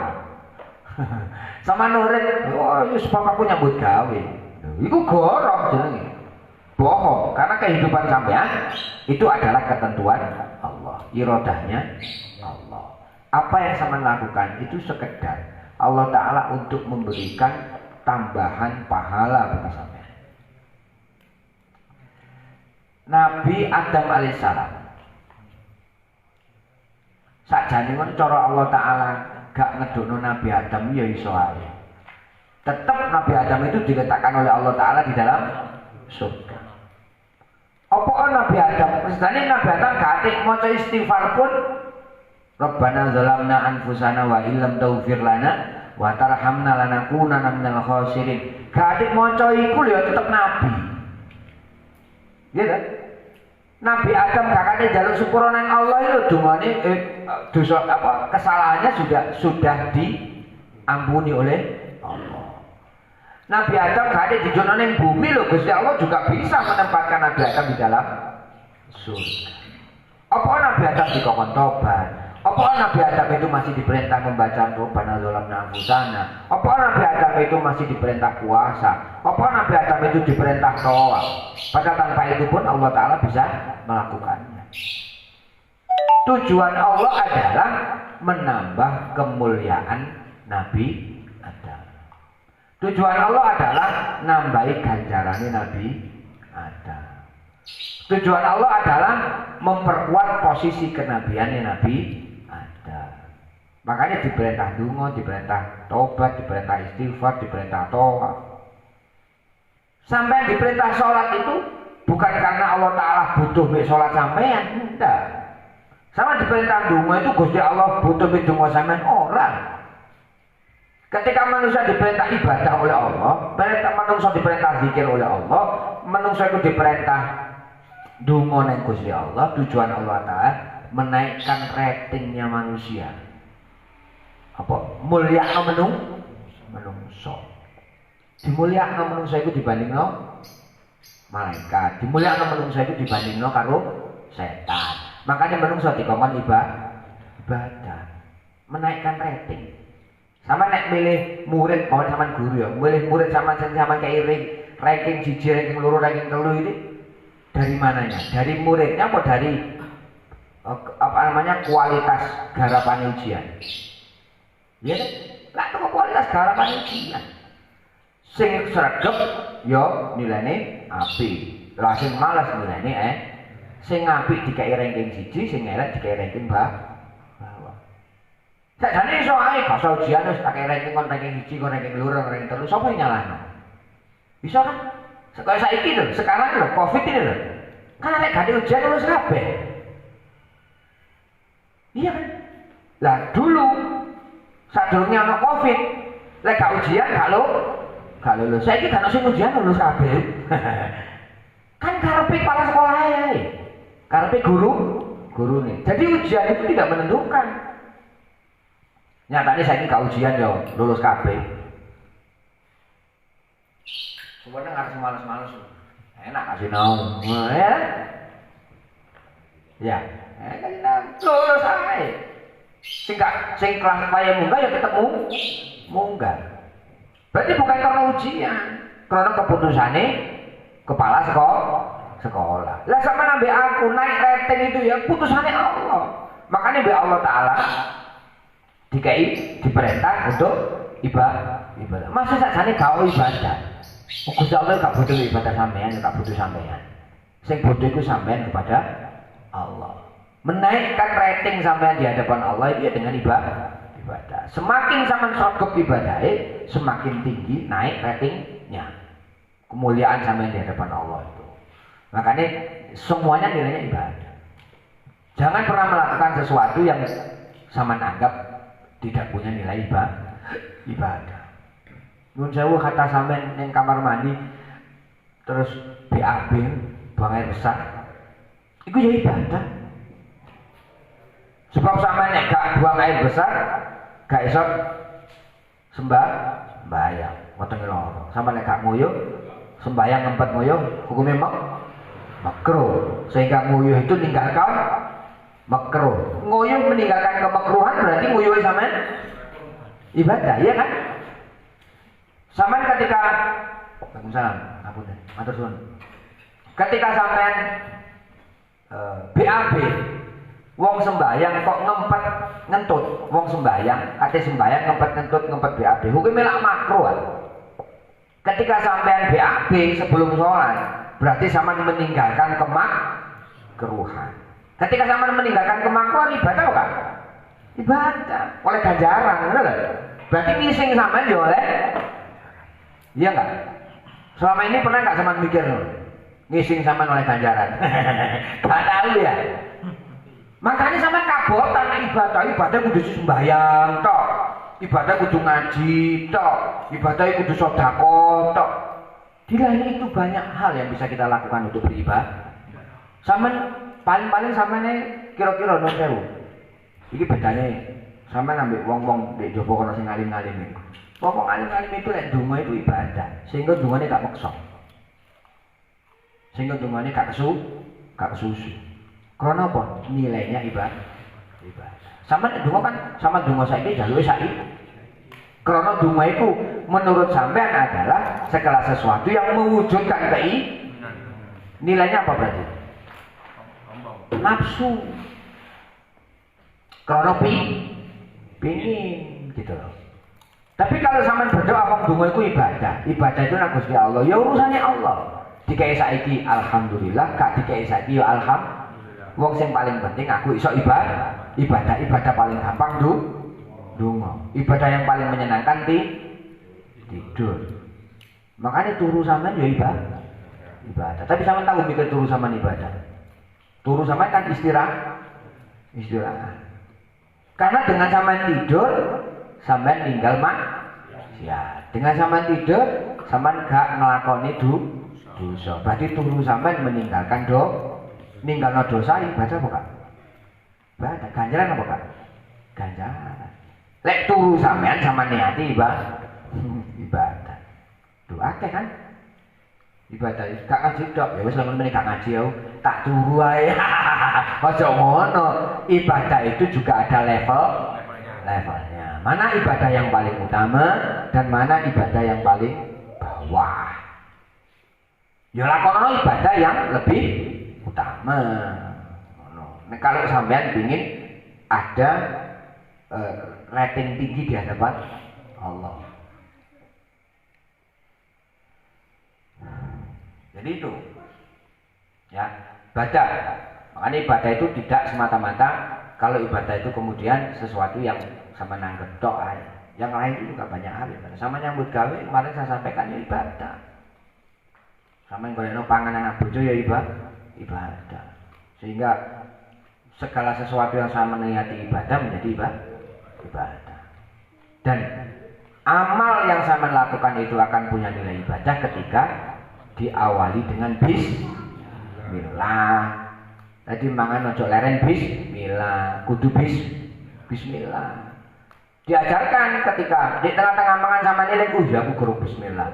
Sama nurin, oh wis bapakku nyambut gawe. Iku goroh jenenge. Bohong, karena kehidupan sampean itu adalah ketentuan Allah, irodahnya Allah. Apa yang sampean lakukan itu sekedar Allah Ta'ala untuk memberikan tambahan pahala bagi sampean. Nabi Adam alaihissalam sakjane men cara Allah Ta'ala gak ngedukno Nabi Adam ya iso ae. Tetap Nabi Adam itu diletakkan oleh Allah Ta'ala di dalam surga. Apa Nabi Adam? Maksudnya Nabi Adam gak atik maca istighfar pun Rabbana zalamna anfusana wa illam taghfir lana wa tarhamna lanakunanna minal khasirin. Gak atik maca iku ya tetep nabi. Iya kan? Nabi Adam gak atik njaluk sepuro nang Allah itu dungane dosa apa kesalahannya sudah diampuni oleh Allah. Nabi Adam gak ada di zona yang bumi loh. Gusti Allah juga bisa menempatkan Nabi Adam di dalam surga. Apa Nabi Adam dikongkon tobat? Apa Nabi Adam itu masih diperintah membaca Rabbana zalamna anfusana? Apa Nabi Adam itu masih diperintah puasa? Apa Nabi Adam itu diperintah tawaf? Padahal tanpa itu pun Allah Ta'ala bisa melakukannya. Tujuan Allah adalah menambah kemuliaan Nabi Adam. Tujuan Allah adalah nambahi ganjarannya Nabi Adam. Tujuan Allah adalah memperkuat posisi kenabiannya Nabi Adam. Makanya diperintah donga, diperintah tobat, diperintah istighfar, diperintah tawaf. Sampai diperintah sholat itu bukan karena Allah Ta'ala butuh sholat sampean, enggak. Sama diperintah donga itu Gusti Allah butuh donga sampean orang. Ketika manusia diperintah ibadah oleh Allah, manusia diperintah zikir oleh Allah, manusia itu diperintah donga nang Gusti Allah. Tujuan Allah Ta'ala menaikkan ratingnya manusia. Apa? Mulyakno menungso. Dimulyakno menungso itu dibandingno malaikat. Dimulyakno menungso itu dibandingno karo setan. Makanya menungso dikongkon ibadah. Menaikkan rating. Sama nek milih murid mau sama guru ya, milih murid sama kayak ranking 1, ranking 2, ranking 3 ini dari mananya? Dari muridnya apa dari kualitas garapan ujian? Ya kan? Lah itu kualitas garapan ujian. Sing sregep ya nilainya api. Lah sing malas nilainya sing apik dikai ranking 1, sing elek dikai ranking bawah. Sakjane iso ae basa ujian wis tak ranking kon ranking 1, kon ranking 2, ranking 3, sapa yang nyalahno? Bisa kan? Kayak saiki lho, sekarang lho Covid ini lho. Kan nek gak ujian lulus kabeh. Iya kan? Lah dulu sadurunge ana Covid, lek gak ujian gak lulus. Saiki gak ono sing ujian lulus kabeh. Kan karepe kepala sekolah ae. Karepe guru nih. Jadi ujian itu tidak menentukan. Nyatanya saiki gak ujian yo lulus kabeh. Sebenarnya harus males-males. Enak kasih nau. Ya. Ya, kan lulus ae. Sing kelas kaya munggah ya ketemu munggah. Berarti bukan karena ujian, karena keputusannya kepala sekolah. Lah sama nabi aku naik rating itu ya putusannya Allah. Makanya be Allah Taala diperintah untuk ibadah. Masa sakjane gak ibadah. Gusti Allah gak butuh ibadah sampean, gak butuh sampean. Sing butuh iku sampean kepada Allah. Menaikkan rating sampean di hadapan Allah itu ya dengan ibadah. Semakin sampean sregep ibadah, semakin tinggi naik ratingnya. Kemuliaan sampean di hadapan Allah itu. Makanya semuanya nilainya ibadah. Jangan pernah melakukan sesuatu yang sampean anggap tidak punya nilai ibadah. Nun sewu kata sampean yang kamar mandi terus BAB buang air besar. Itu ya ibadah. Sebab sampean nek gak buang air besar, gak iso sembahyang, wetenge loro. Sampeyan nek gak nguyuh, sembahyang ngempet nguyuh, hukumnya makruh. Sehingga nguyuh itu meninggalkan makruh. Nguyuh meninggalkan kemakruhan berarti nguyuh sampean ibadah, iya kan? Sampeyan ketika Waalaikumsalam, ngapunten, matur suwun. Ketika sampean BAB wong sembahyang kok ngempet ngentut, wong sembahyang, ate sembahyang ngempet BAB, hukumnya lak makruh. Ketika sampean BAB sebelum sholat, berarti sampean meninggalkan kemakruhan. Ketika sampean meninggalkan kemakruhan ibadah kan? Ibadah, oleh ganjaran, benar enggak? Berarti ngising sampean ya oleh, iya enggak? Selama ini pernah enggak sampean mikir ngising sampean oleh ganjaran? Gak tahu ya. Makanya sama kabotan ibadah kudu sembahyang tok, ibadah kudu ngaji tok, ibadah kudu sedekah tok. Di lain itu banyak hal yang bisa kita lakukan untuk beribadah. Sampeyan paling sampeyan kira-kira nun sewu. Iki bedane sampeyan ambek wong-wong ndek jowo kono sing alim-alim iku. Wong alim-alim itu lek donga itu ibadah, sehingga dongane gak maksa. Sehingga dongane gak kesusu. Karena apa? Nilainya ibadah. Sama donga kan sama donga saiki jaluke saiki. Karena donga itu menurut sampean adalah segala sesuatu yang mewujudkan nilainya apa berarti? Nafsu. Karena pingin gitu loh. Tapi kalau sampean berdoa apa donga itu ibadah. Ibadah itu nang Gusti Allah. Ya urusannya Allah. Dikai saiki alhamdulillah, gak dikai saiki ya alhamdulillah. Wong sing paling penting aku iso ibadah paling gampang donga. Ibadah yang paling menyenangkan tidur. Makanya turu sampean ya ibadah. Tapi sampean tahu mikir turu sampean ibadah. Turu sampean kan istirahat. Karena dengan sampean tidur, sampean ninggal maksiat. Dengan sampean tidur, sampean gak nglakoni dosa. Berarti turu sampean meninggalkan ninggalno dosa ibadah apa kak? Ibadah, ganjaran apa kak? Ganjaran. Lek turu sampean sama niati ibadah. Doa kan? Ibadah gak ngaji tok, ya wis lamun meneh gak ngaji ya tak turu ae. Aja ngono. Ibadah itu juga ada levelnya. Mana ibadah yang paling utama dan mana ibadah yang paling bawah. Ya lakonono ibadah yang lebih utama. Nah, kalau sampean ingin ada rating tinggi di hadapan Allah. Jadi itu ya ibadah. Makanya ibadah itu tidak semata-mata kalau ibadah itu kemudian sesuatu yang sama nanggep tok aja. Yang lain itu juga banyak hal. Sama nyambut gawe kemarin saya sampaikan ya ibadah. Sama yang golekno panganan anak bojo ya ibadah. Sehingga segala sesuatu yang sama meniati ibadah menjadi ibadah. Dan amal yang sama lakukan itu akan punya nilai ibadah ketika diawali dengan bismillah. Tadi mangan ojo leren bismillah, kudu bismillah. Diajarkan ketika di tengah-tengah mangan sama nilai aku guru bismillah.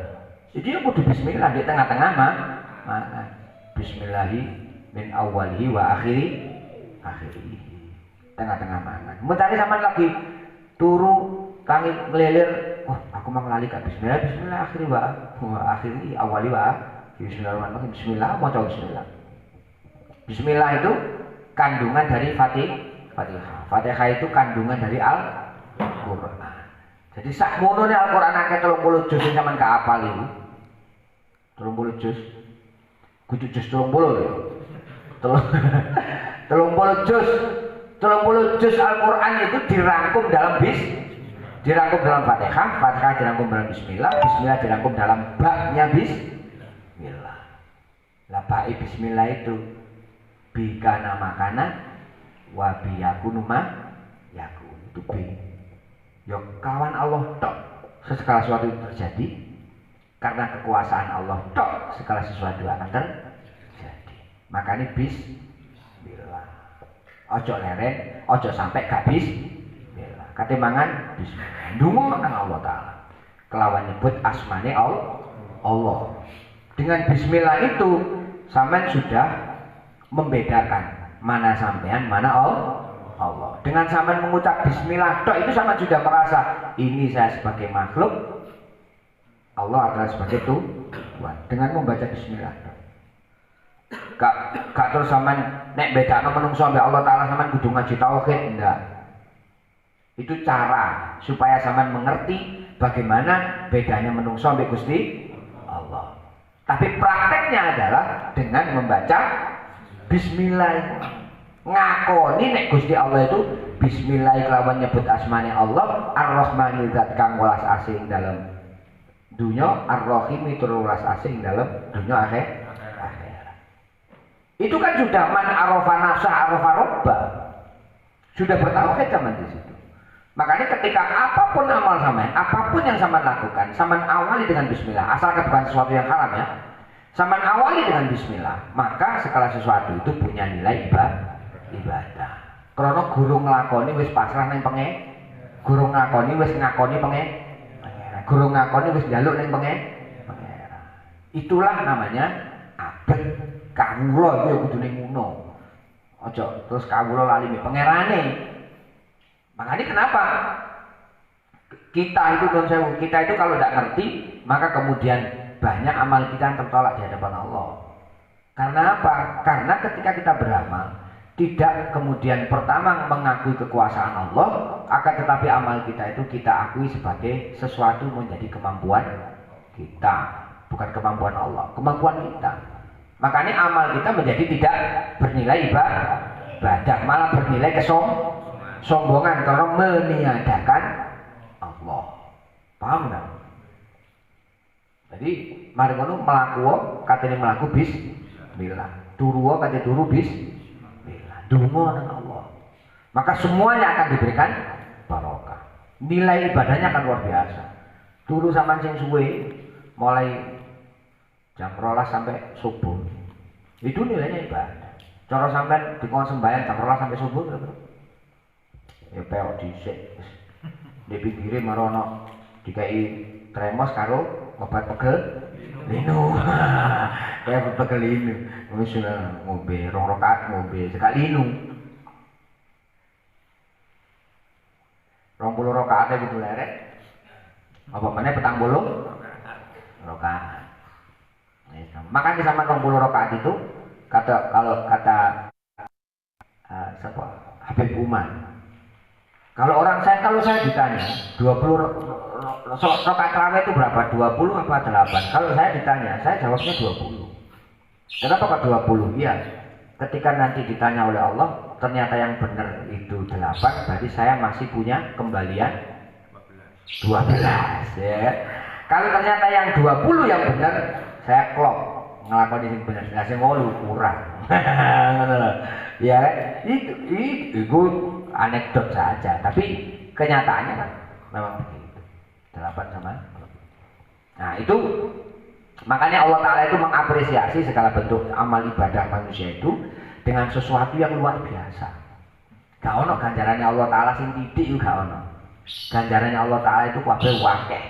Jadi aku kudu bismillah di tengah-tengah makan. Bismillahi min awalihi wa akhiri. Tengah-tengah mangan. Mentari sama lagi turu tangi ngelilir. Wah, aku mau lali ke bismillah akhiri wa akhiri awali wa bismillahirrahmanirrahim. Bismillah mau coba bismillah. Bismillah itu kandungan dari Fatihah. Fatihah itu kandungan dari Al-Qur'an. Jadi sak mono ne Al-Qur'an akeh 30 juz sing sampean gak hafal iku. 30 juz. Kudu juz 30 lho. 30 juz. 30 juz Al-Qur'an itu dirangkum dalam Fatihah, Fatihah dirangkum dalam bismillah, bismillah dirangkum dalam ba'nya bismillah. Lah ba'i bismillah itu bikana makana wa biyakunu ma yakun. Itu bi. Yo kawan Allah tok segala sesuatu itu terjadi karena kekuasaan Allah tok segala sesuatu akan terjadi. Makanya bismillah. Ojo leren, ojo sampai gak bismillah. Kate mangan bismillah. Ndonga nang Allah taala. Kelawan nyebut asmane Allah. Dengan bismillah itu sampean sudah membedakan mana sampean, mana Allah. Dengan sampean mengucap bismillah tok itu sampean sudah merasa ini saya sebagai makhluk, Allah adalah sebagai Tuhan. Dengan membaca bismillah tok. Gak terus sampean nek bedakno menungso ambek Allah taala sampean kudu ngaji tauhid ndak. Itu cara supaya sampean mengerti bagaimana bedanya menungso ambek Gusti Allah. Tapi prakteknya adalah dengan membaca bismillah. Ngakoni nek Gusti Allah itu bismillah kelawan nyebut asmane Allah, Ar-Rahman zat kang welas asing dalam dunya, Ar-Rahim itu welas asing dalam dunya akhirat. Itu kan sudah man arafa nafsa arafa robba. Sudah bertauhid zaman di situ. Makanya ketika apapun amal sampean, apapun yang sampean lakukan, sampean awali dengan bismillah, asalkan bukan sesuatu yang haram ya. Sampean awali dengan bismillah, maka segala sesuatu itu punya nilai ibadah. Karena guru nglakoni wis pasrah ning pengen, guru nglakoni wis ngakoni pengen, guru ngakoni wis njaluk ning pengen. Itulah namanya abet. Kawula iki kudune ngono. Aja terus kawula lali mbek pangerane. Makanya kenapa? Kita itu kalau tidak ngerti, maka kemudian banyak amal kita yang tertolak di hadapan Allah. Karena apa? Karena ketika kita beramal, tidak kemudian pertama mengakui kekuasaan Allah, akan tetapi amal kita itu kita akui sebagai sesuatu menjadi kemampuan kita, bukan kemampuan Allah, kemampuan kita. Makanya amal kita menjadi tidak bernilai ibadah, malah bernilai kesombongan karena meniadakan Allah. Paham enggak? Jadi mari ngono mlaku katene mlaku bismillah. Turu katene turu bismillah. Donga nang Allah. Maka semuanya akan diberikan barokah. Nilai ibadahnya akan luar biasa. Turu sampean sing suwe mulai jam 12 sampai subuh. Itu nilainya ibadah. Cara sampean dikon sembahyang jam 12 sampai subuh berapa? Ya peok dhisik. Di pinggire marono dikai tremos karo obat pegel linu. Kayak pegel linu. Wis ngombe 2 rakaat ngombe sekali linu. 20 rakaat kudu lerek. Apa meneh 40 rakaat. Maka di sama 20 rakaat itu kalau kata siapa? Habib Umar. Kalau saya ditanya 20 rakaat tarawih itu berapa? 20 apa 8? Kalau saya ditanya, saya jawabnya 20. Kenapa kok 20? Iya. Ketika nanti ditanya oleh Allah, ternyata yang benar itu 8, berarti saya masih punya kembalian 12 ya. Kalau ternyata yang 20 yang benar, saya klop ngelakoni sing bener, sing 8 kurang. Ya, itu anekdot saja, tapi kenyataannya kan memang begitu. 8 sama. Nah, itu makanya Allah Ta'ala itu mengapresiasi segala bentuk amal ibadah manusia itu dengan sesuatu yang luar biasa. Gak ono ganjarannya Allah Ta'ala sing titik juga ono. Ganjarannya Allah Ta'ala itu kabeh wakeh.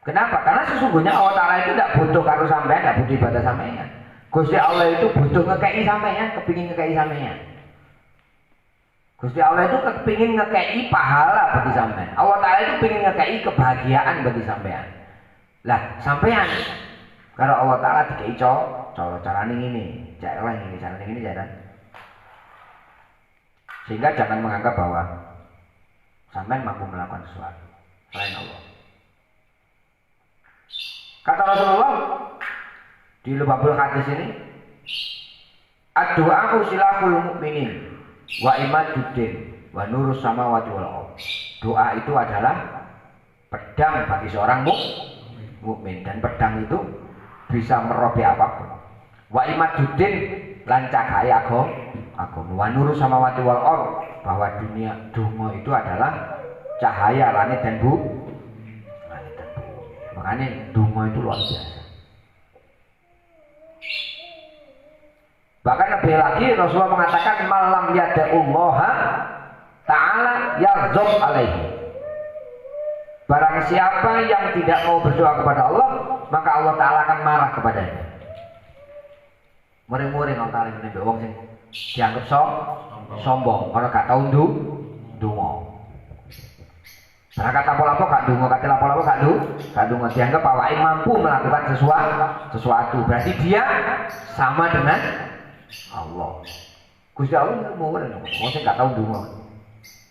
Kenapa? Karena sesungguhnya Allah Ta'ala itu tidak butuh karo sampean, tidak butuh ibadah sampean. Gusti Allah itu butuh ngekei sampean, kepingin ngekei sampean. Gusti Allah itu kepingin ngekei pahala bagi sampean. Allah Ta'ala itu pengen ngekei kebahagiaan bagi sampean. Lah, sampean kalau Allah Ta'ala dikei carane ngene, cara ini jalan. Sehingga jangan menganggap bahwa sampean mampu melakukan sesuatu selain Allah. Kata Rasulullah di Lubabul Hadis ini, ad-du'a silahul mu'minin wa imaduddin wa nurus samawati wal ardh. Doa itu adalah pedang bagi seorang mukmin, dan pedang itu bisa merobek apapun. Wa imaduddin lan cahaya agama. Wa nurus samawati wal ardh, bahwa dunia dungo itu adalah cahaya langit dan bumi. Makanya dungo itu luar biasa. Bahkan lebih lagi Rasulullah mengatakan malam yada'ullaha ta'ala yaghzab alaihi. Barang siapa yang tidak mau berdoa kepada Allah, maka Allah Ta'ala akan marah kepadanya. Muring-muring Allah Ta'ala ini wong sing dianggap sombong karena gak tau ndonga. Berangkat lapo-lapo gak ndonga, kate lapo-lapo gak ndonga, dianggap awake mampu melakukan sesuatu. Berarti dia sama dengan Allah. Gusti Allah mau ora wong sing gak tau ndonga.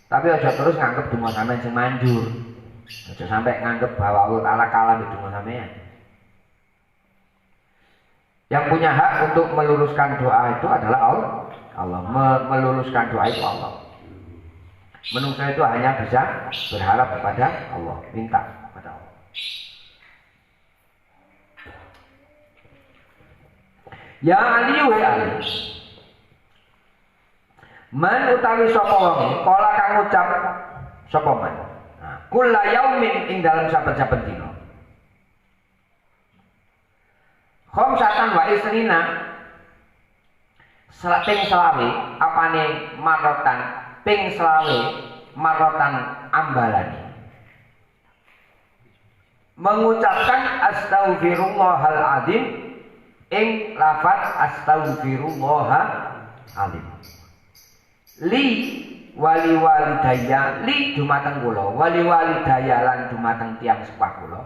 Tapi aja terus nganggep ndonga sampean sing manjur. Aja sampai nganggep bahwa Allah Ta'ala kalah di ndonga sampean. Yang punya hak untuk meluruskan doa itu adalah Allah. Meluruskan doa itu Allah. Manusia itu hanya bisa berharap kepada Allah, minta kepada Allah. Ya Ali wa Ali. Man utawi sapa wong kala kang ngucap sapa man. Kulla yaumin ing dalam saben-saben dina. Khamsatan wa isrina ping selawe apane marotan ping selawe marotan ambalani. Mengucapkan astaghfirullahal azim ing lafaz astaghfirullahal azim. Li wali walidaya li dumateng kula, wali walidaya lan dumateng tiyang sepah kula.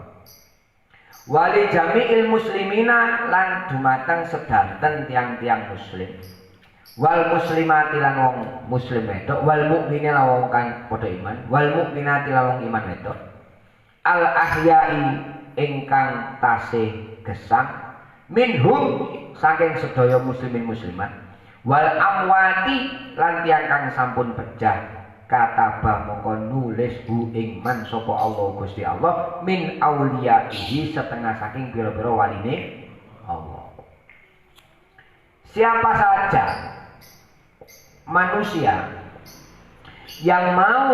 Wali jami'il muslimina lan dumateng sedanten tiang-tiang muslim. Wal muslimati lan wong muslim wedok, wal mukmini lan wong kang padha iman, wal mukminati lan wong iman wedok. Al ahyai ingkang tasih gesang minhum saking sedaya muslimin muslimat. Wal amwati lan tiyang kang sampun pejah kataba moko nulis hu ing man sapa Allah Gusti Allah min auliyaihi setengah saking pira-pira waline Allah. Siapa saja manusia yang mau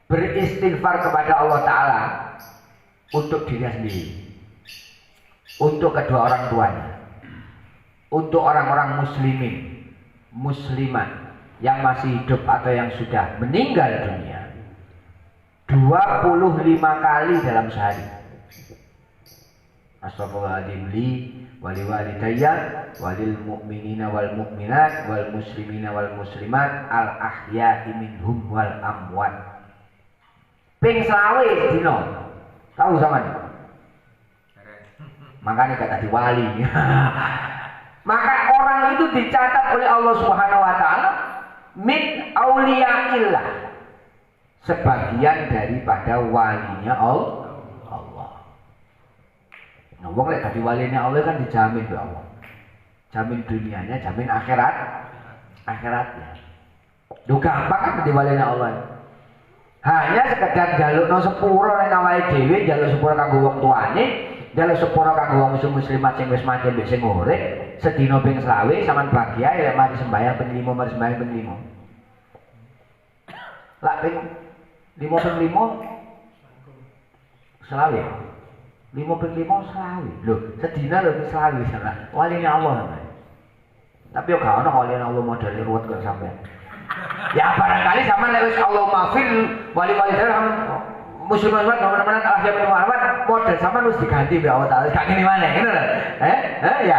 beristighfar kepada Allah Ta'ala untuk dirinya sendiri, untuk kedua orang tuanya, untuk orang-orang muslimin, muslimat yang masih hidup atau yang sudah meninggal dunia 25 kali dalam sehari. Astaghfirullahaladzim li wali walidayya walil mu'minina wal mu'minat wal muslimina wal muslimat al ahya'i minhum wal amwat. Ping selawe dino. Tahu sampean? Makanya kata diwali. Maka orang itu dicatat oleh Allah Subhanahu wa taala min auliyaillah, sebagian daripada walinya Allah. Nah, wong lek dadi waline Allah kan dijamin oleh Allah. Jamin dunianya, jamin akhiratnya. Duh gampang kan dadi waline Allah. Hanya sekedar jalukno sepuro nek awake dhewe, jaluk sepuro kanggo wong tuane, jaluk sepuro kanggo wong muslimat sing wis mati mbek sing urip, sedina ping selawe sampean bahagia ya mari sembahyang ping 5 mari sembahyang ping 5. Lah ping 5 ping 5 selawe. 5 ping 5 selawe. Lho, sedina lho ping selawe salah. Waline Allah sampean. Tapi yo gak ono waline Allah model ruwet kok sampean. Ya barangkali sampean lek wis Allah mafil wali-wali dalam muslimat Muhammad al-Ahya bin Muhammad model sampean wis diganti mbek Allah Taala. Gak ngene maneh, ngono lho. Ya.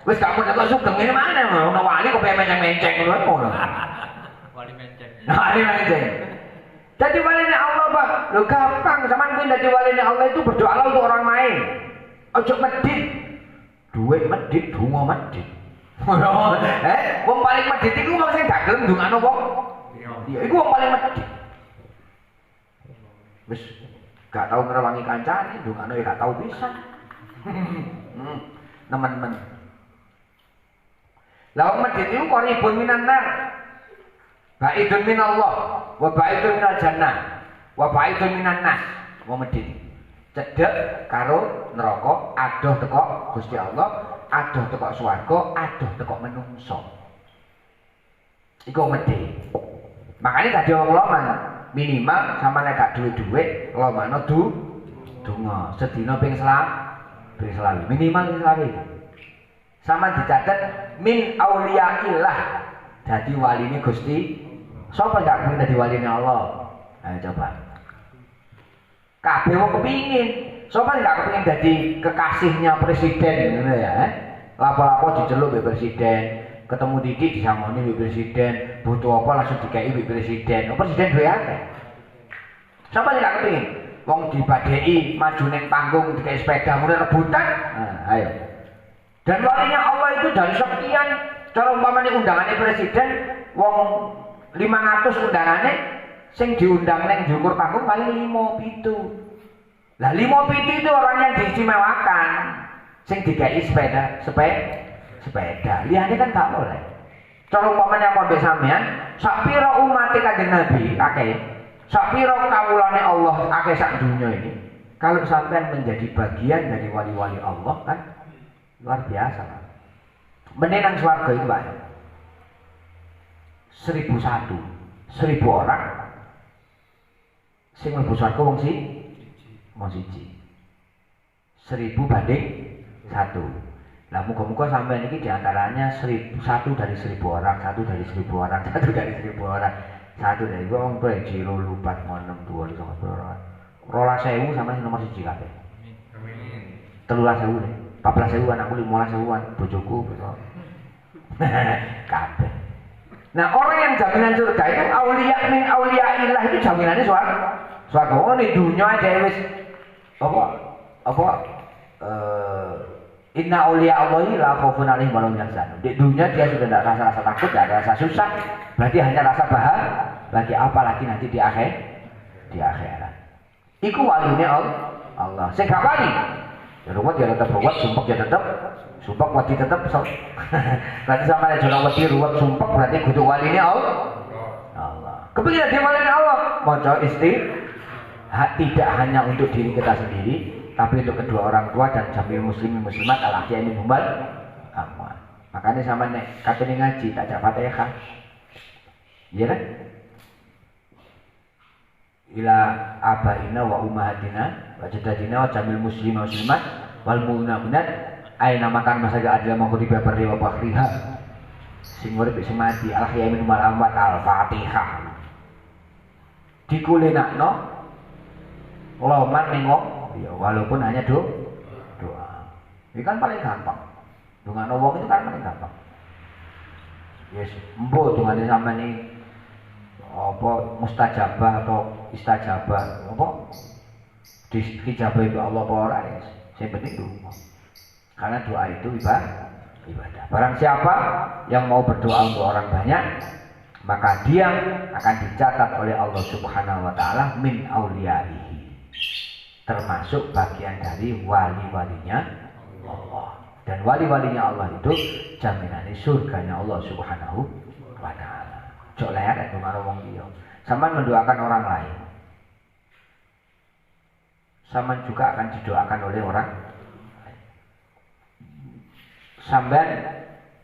Wis kamu nek sugeng ngene maneh ono wali kok pengen menceng-menceng ngono. Wali menceng. Wali menceng. Jadi walinya Allah Pak, lo gampang sampean kuwi dadi walinya Allah itu berdoa untuk orang lain. Ojo medit. Duit medit, donga medit. Wong paling medit iku wong sing gak gelem ndongakno wong. Iya, iku wong paling medit. Wis gak tau ngrewangi kancane, ndongakno ya gak tau pisan. Nemen-men. Lah wong medit iku qaribun minan nar. Ba'idun minallah wa ba'idun minal jannah wa ba'idun minan nas. Wong medit cedhek karo neraka, adoh teko Gusti Allah, adoh teko swarga, adoh teko menungso. Iku medit. Makane dadi wong loman minimal sama nek gak duwe-duwe lomano donga sedina ping selawe minimal selawe. Sama dicatet min auliyaillah. Dadi waline Gusti. Sapa gak kepengin dadi waline Allah? Ayo coba. Kabeh wong kepingin. Sapa gak kepengin dadi kekasihnya presiden ngono ya, Lapo-lapo diceluk mbek presiden, ketemu Didik disangoni mbek presiden, butuh apa langsung dikei mbek presiden. Presiden duwe akeh. Sapa gak kepengin? Wong dibadheki maju ning panggung dikei sepeda mulai rebutan. Nah, ayo. Dan walinya Allah itu dari sekian, cara umpamane undangane presiden wong 500 undangane sing diundang ning njukur panggung paling 5-7. Lah 5-7 itu orang yang diistimewakan. Sing dikai sepeda. Liyane kan gak boleh. Cara umpamane apa mbek sampean, sak pira umat Kanjeng Nabi akeh. Sak pira kawulane Allah akeh sak dunya ini. Kalau sampean menjadi bagian dari wali-wali Allah kan luar biasa, Pak. Menenang swarga itu, Pak. 1001 orang sing mlebu swarga wong siji 1000 banding 1. Lah muga-muga sampeyan iki diantaranya 1 dari 1000 orang, 1 dari 1000 orang, 1 dari 1000 orang, 1 dari wong jiro lupat 6 2 orang. 12.000 sampeyan nomor 1 kabeh. Amin. 13.000 deh. 14.000 anakku 15.000 bojoku besok. Kabeh. Nah, orang yang jaminan surga itu auliya min auliyaillah itu jaminannya swarga. Oh, di dunia aja wis inna auliya Allahi la khaufun 'alaihim wa lahum yahzanun. Di dunia dia sudah tidak rasa takut, tidak rasa susah, berarti hanya rasa bahagia. Lagi apalagi nanti di akhirat. Iku walinya Allah. Sing gak wali ya ruwet ya tetap ruwet, sumpek ya tetap sumpek, wadi tetap berarti sama aja orang wadi ruwet sumpek berarti kudu walinya Allah. Kepingin dia walinya Allah maca tidak hanya untuk diri kita sendiri tapi untuk kedua orang tua dan jamil muslimin muslimat al-ahya min humbal amwat. Makanya sama nek katene ngaji tak cak Fatihah. Iya kan? Ila abaina wa ummahatina wa jadadina wa jamil muslimin muslimat wal mu'minat aina makan masaga adil mau di babari wa bahriha sing urip sing mati al-ahya min humbal amwat al-Fatihah. Dikulenakno loman ning ya walaupun hanya doa. Ini kan paling gampang. Dongakno wong itu kan paling gampang. Yes, mbok dongane sampean iki apa mustajabah atau istajabah apa dijabah itu Allah apa ora ya. Sing penting doa. Karena doa itu ibadah. Barang siapa yang mau berdoa untuk orang banyak, maka dia akan dicatat oleh Allah Subhanahu wa taala min auliyaihi. Termasuk bagian dari wali-walinya Allah. Dan wali-walinya Allah itu jaminannya surganya Allah Subhanahu wa taala. Jok leret karo wong liya. Sampeyan mendoakan orang lain. Sampeyan juga akan didoakan oleh orang lain. sampean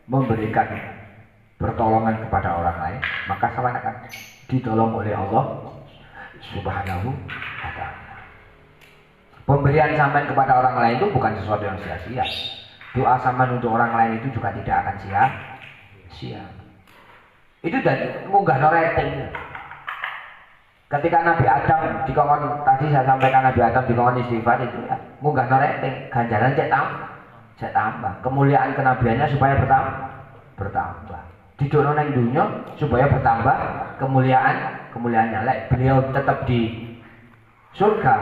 memberikan pertolongan kepada orang lain, maka sampean akan ditolong oleh Allah Subhanahu wa ta'ala. Pemberian sampean kepada orang lain itu bukan sesuatu yang sia-sia. Doa sampean untuk orang lain itu juga tidak akan sia-sia. Itu dari munggah rating. Ketika Nabi Adam dikongkon, tadi saya sampaikan Nabi Adam dikongkon istighfar itu ya, munggah rating, ganjaran cek tambah, kemuliaan kenabiannya supaya bertambah. Didono nang dunya supaya bertambah kemuliaannya. Lek beliau tetap di surga,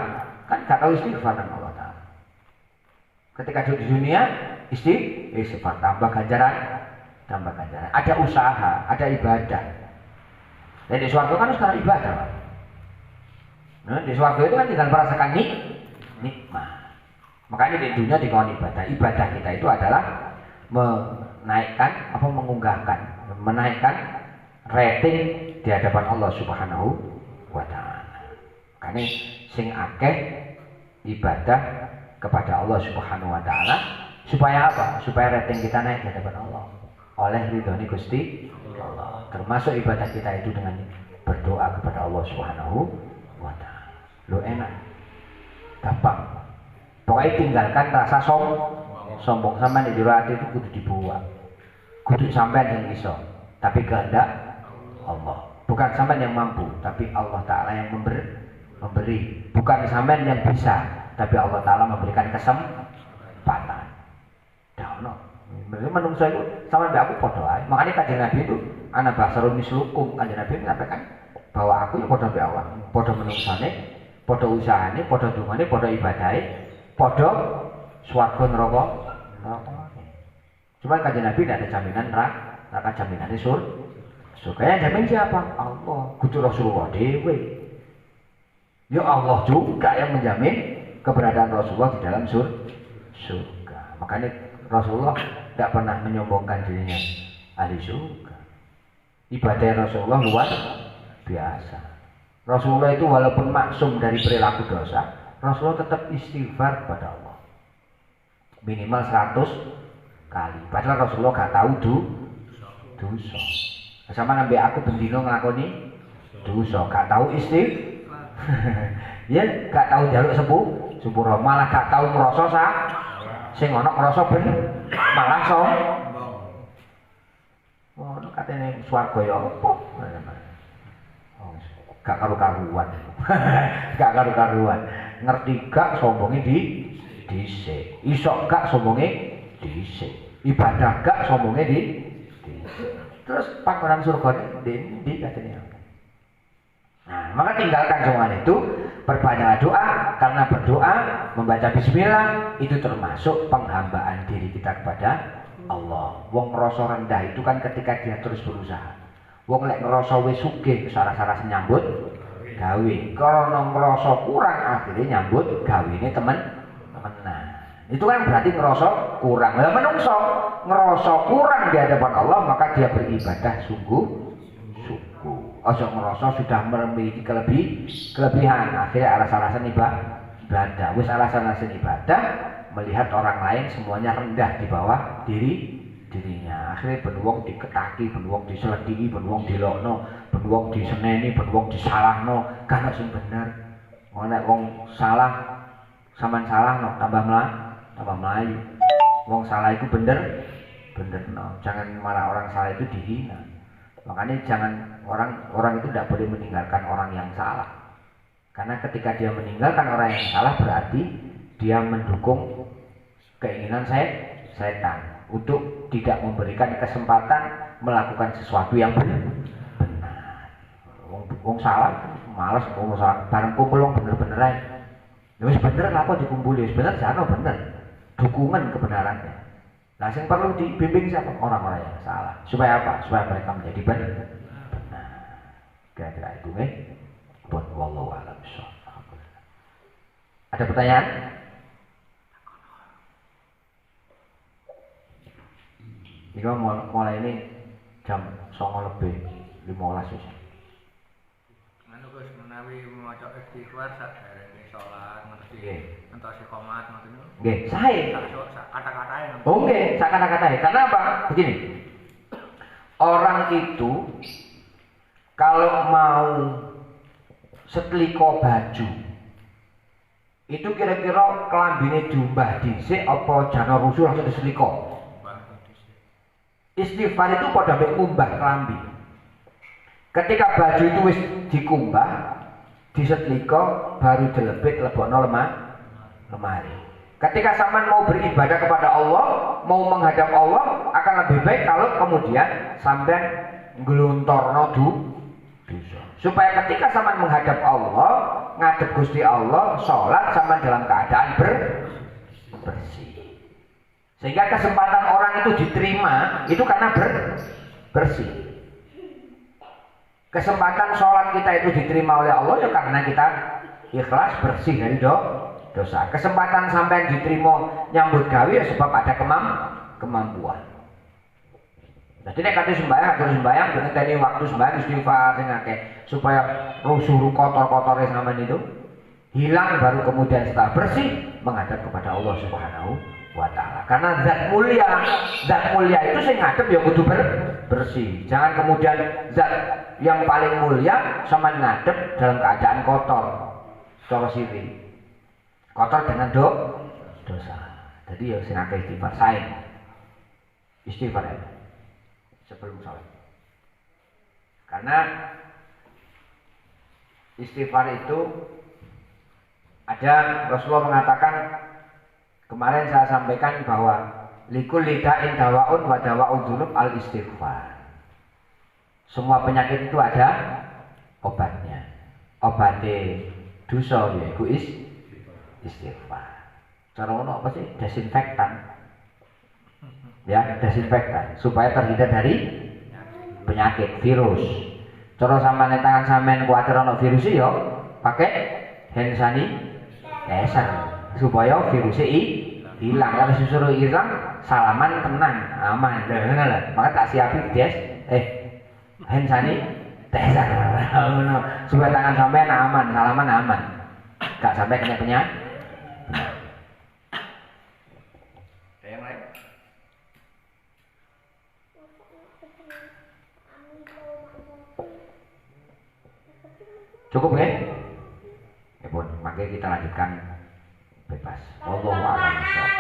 kan gak tahu istighfar nang Allah Ta'ala. Ketika di dunia istighfar tambah ganjaran. Ada usaha, ada ibadah. Dan di surga kan sekarang ibadah. Nah, di surga itu kan tinggal merasakan nikmat. Makanya di dunia dikon ibadah. Ibadah kita itu adalah menaikkan rating di hadapan Allah Subhanahu wa ta'ala. Makanya sing akeh ibadah kepada Allah Subhanahu wa ta'ala supaya apa? Supaya rating kita naik di hadapan Allah oleh ridhoni Gusti Allah. Termasuk ibadah kita itu dengan berdoa kepada Allah Subhanahu wa ta'ala. Lo enak, gampang. Pokoknya tinggalkan rasa sombong. Sampai di hati itu kudu dibuang. Kudu sampean yang iso, tapi kehendak Allah. Bukan sampean yang mampu, tapi Allah Ta'ala yang memberi. Bukan sampean yang bisa, tapi Allah Ta'ala memberikan kesempatan. Dah menungso itu sama dengan aku podo ae. Makanya Kanjeng Nabi itu ana basarun mislukum. Kanjeng Nabi menyampaikan bahwa aku ya podo mbek Allah, podo menungsane, podo usahane, podo dungane, podo ibadahe, podo swarga neraka. Cuma Kanjeng Nabi tidak ada jaminan neraka, jaminannya surga. Yang jamin siapa? Allah. Kudu Rasulullah dewe. Ya Allah juga yang menjamin keberadaan Rasulullah di dalam surga. Makanya Rasulullah tidak pernah menyombongkan dirinya ahli surga. Ibadah Rasulullah luar biasa. Rasulullah itu walaupun maksum dari perilaku dosa, Rasulullah tetap istighfar kepada Allah minimal 100 kali. Padahal Rasulullah gak tahu dosa. Sama nabi aku bendino ngelakoni dosa, gak tahu ya gak tahu jaluk sepuro, malah gak tahu ngerasa sing ana ngerasa malah ono katene swarga ya apa? Gak karu-karuan. Gak karu-karuan. Ngerti gak sombonge dhisik. Iso gak sombonge dhisik. Ibadah gak sombonge dhisik. Terus panggonan surgane ndi katene. Nah, maka tinggalkan semuanya itu, perbanyak doa, karena berdoa, membaca bismillah itu termasuk penghambaan diri kita kepada Allah. Wong ngerasa rendah itu kan ketika dia terus berusaha. Wong lek ngerasa wis sugih salah-salah nyambut gawe. Karena ngerasa kurang akhirnya nyambut gawene temen-temenan. Itu kan berarti ngerasa kurang. Lah menungso ngerasa kurang di hadapan Allah, maka dia beribadah sungguh. Ojo ngerasa sudah memiliki kelebihan, akhirnya alasan-alasan ibadah. Wis alasan-alasan ibadah, melihat orang lain semuanya rendah di bawah dirinya. Akhirnya benuang diketaki, benuang diselediki, benuang dilokno, benuang diseneni, benuang disalahno, karena sing bener. Nek wong salah sampean salahno tambah melayu. Wong salah itu bener no. Jangan malah orang salah itu dihina. Makanya jangan orang itu tidak boleh meninggalkan orang yang salah. Karena ketika dia meninggalkan orang yang salah berarti dia mendukung keinginan setan untuk tidak memberikan kesempatan melakukan sesuatu yang benar. Wong salah malas wong salah. Bareng kumpul wong bener-bener ae. Ya wis bener apa dikumpuli, wis bener jano bener. Dukungan kebenarannya. Nah, yang perlu dibimbing siapa? Orang-orang yang salah. Supaya apa? Supaya mereka menjadi benar. Kira-kira itu buat wallahu a'lam bishawab. Ada pertanyaan? Jika mulai ini jam 09.15 ya. Anu Gus menawi maca istighfar sak derenge sholat ngerti. Nggih. Ngentosi komat ngoten niku. Nggih, sae. Kata-katane ngoten. Oh nggih, sak kata-katae. Karena apa? Begini. Orang itu kalau mau setrika baju itu kira-kira kelambine diumbah dhisik apa jana rusuh langsung disetrika. Istighfar itu pada mek ngumbah kelambi. Ketika baju itu wis dikumbah, disetrika baru dilebit lebokno lemari. Ketika sampean mau beribadah kepada Allah, mau menghadap Allah, akan lebih baik kalau kemudian sampean ngluntorno dosa. Supaya ketika sampean menghadap Allah, ngadep Gusti Allah, sholat sampean dalam keadaan bersih. Sehingga kesempatan orang itu diterima itu karena bersih. Kesempatan sholat kita itu diterima oleh Allah ya karena kita ikhlas bersih dari dosa. Kesempatan sampai diterima nyambut gawe ya sebab ada kemampuan. Jadi nek kate sembahyang dengan tadi waktu sembahyang istighfar sing akeh supaya rusuh kotor-kotore sampean itu hilang baru kemudian setelah bersih menghadap kepada Allah Subhanahu wa taala. Karena zat mulia itu sing ngadep ya kudu bersih. Jangan kemudian zat yang paling mulia sama ngadep dalam keadaan kotor. Cara siri. Kotor dengan dosa. Jadi ya sing akeh istighfar sae. Istighfar ya. Sebelum sholat. Karena istighfar itu ada Rasulullah mengatakan kemarin saya sampaikan bahwa likul lida'in dawaun wa dawa'ud dzunub al istighfar. Semua penyakit itu ada obatnya. Obatnya dosa yaitu istighfar. Cara ono apa sih? Desinfektan. Ya, desinfektan supaya terhindar dari penyakit virus. Cara sampean tangan sampean kuwatir ono virus yo pakai hand sanitizer supaya virusnya hilang. Kalau disuruh hilang salaman tenang aman. Maka tak siapin hand sanitizer supaya tangan sampean aman, salaman aman. Gak sampai kena penyakit. Cukup ya? Ya pun, makanya kita lanjutkan bebas. Wallahu a'lam bishawab.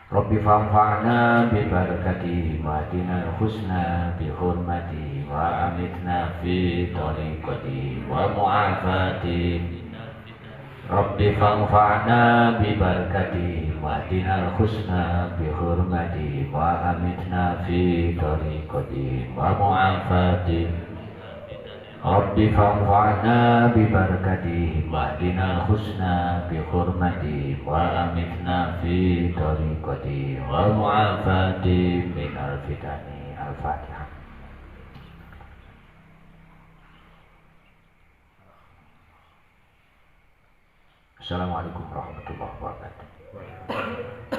Rabbi fanfa'na bi barakati madinal husna bi hurmati wa amitna fi tariqati wa mu'afati. Rabbi fanfa'na bi barakati madinal husna bi hurmati wa amitna fi tariqati wa mu'afati. Rabbi fanfa'na bi barakati wahdina husna bi hurmati wa amitna fi tariqati wa mu'afati minal fitani. Al-Fatihah. Assalamualaikum warahmatullahi wabarakatuh.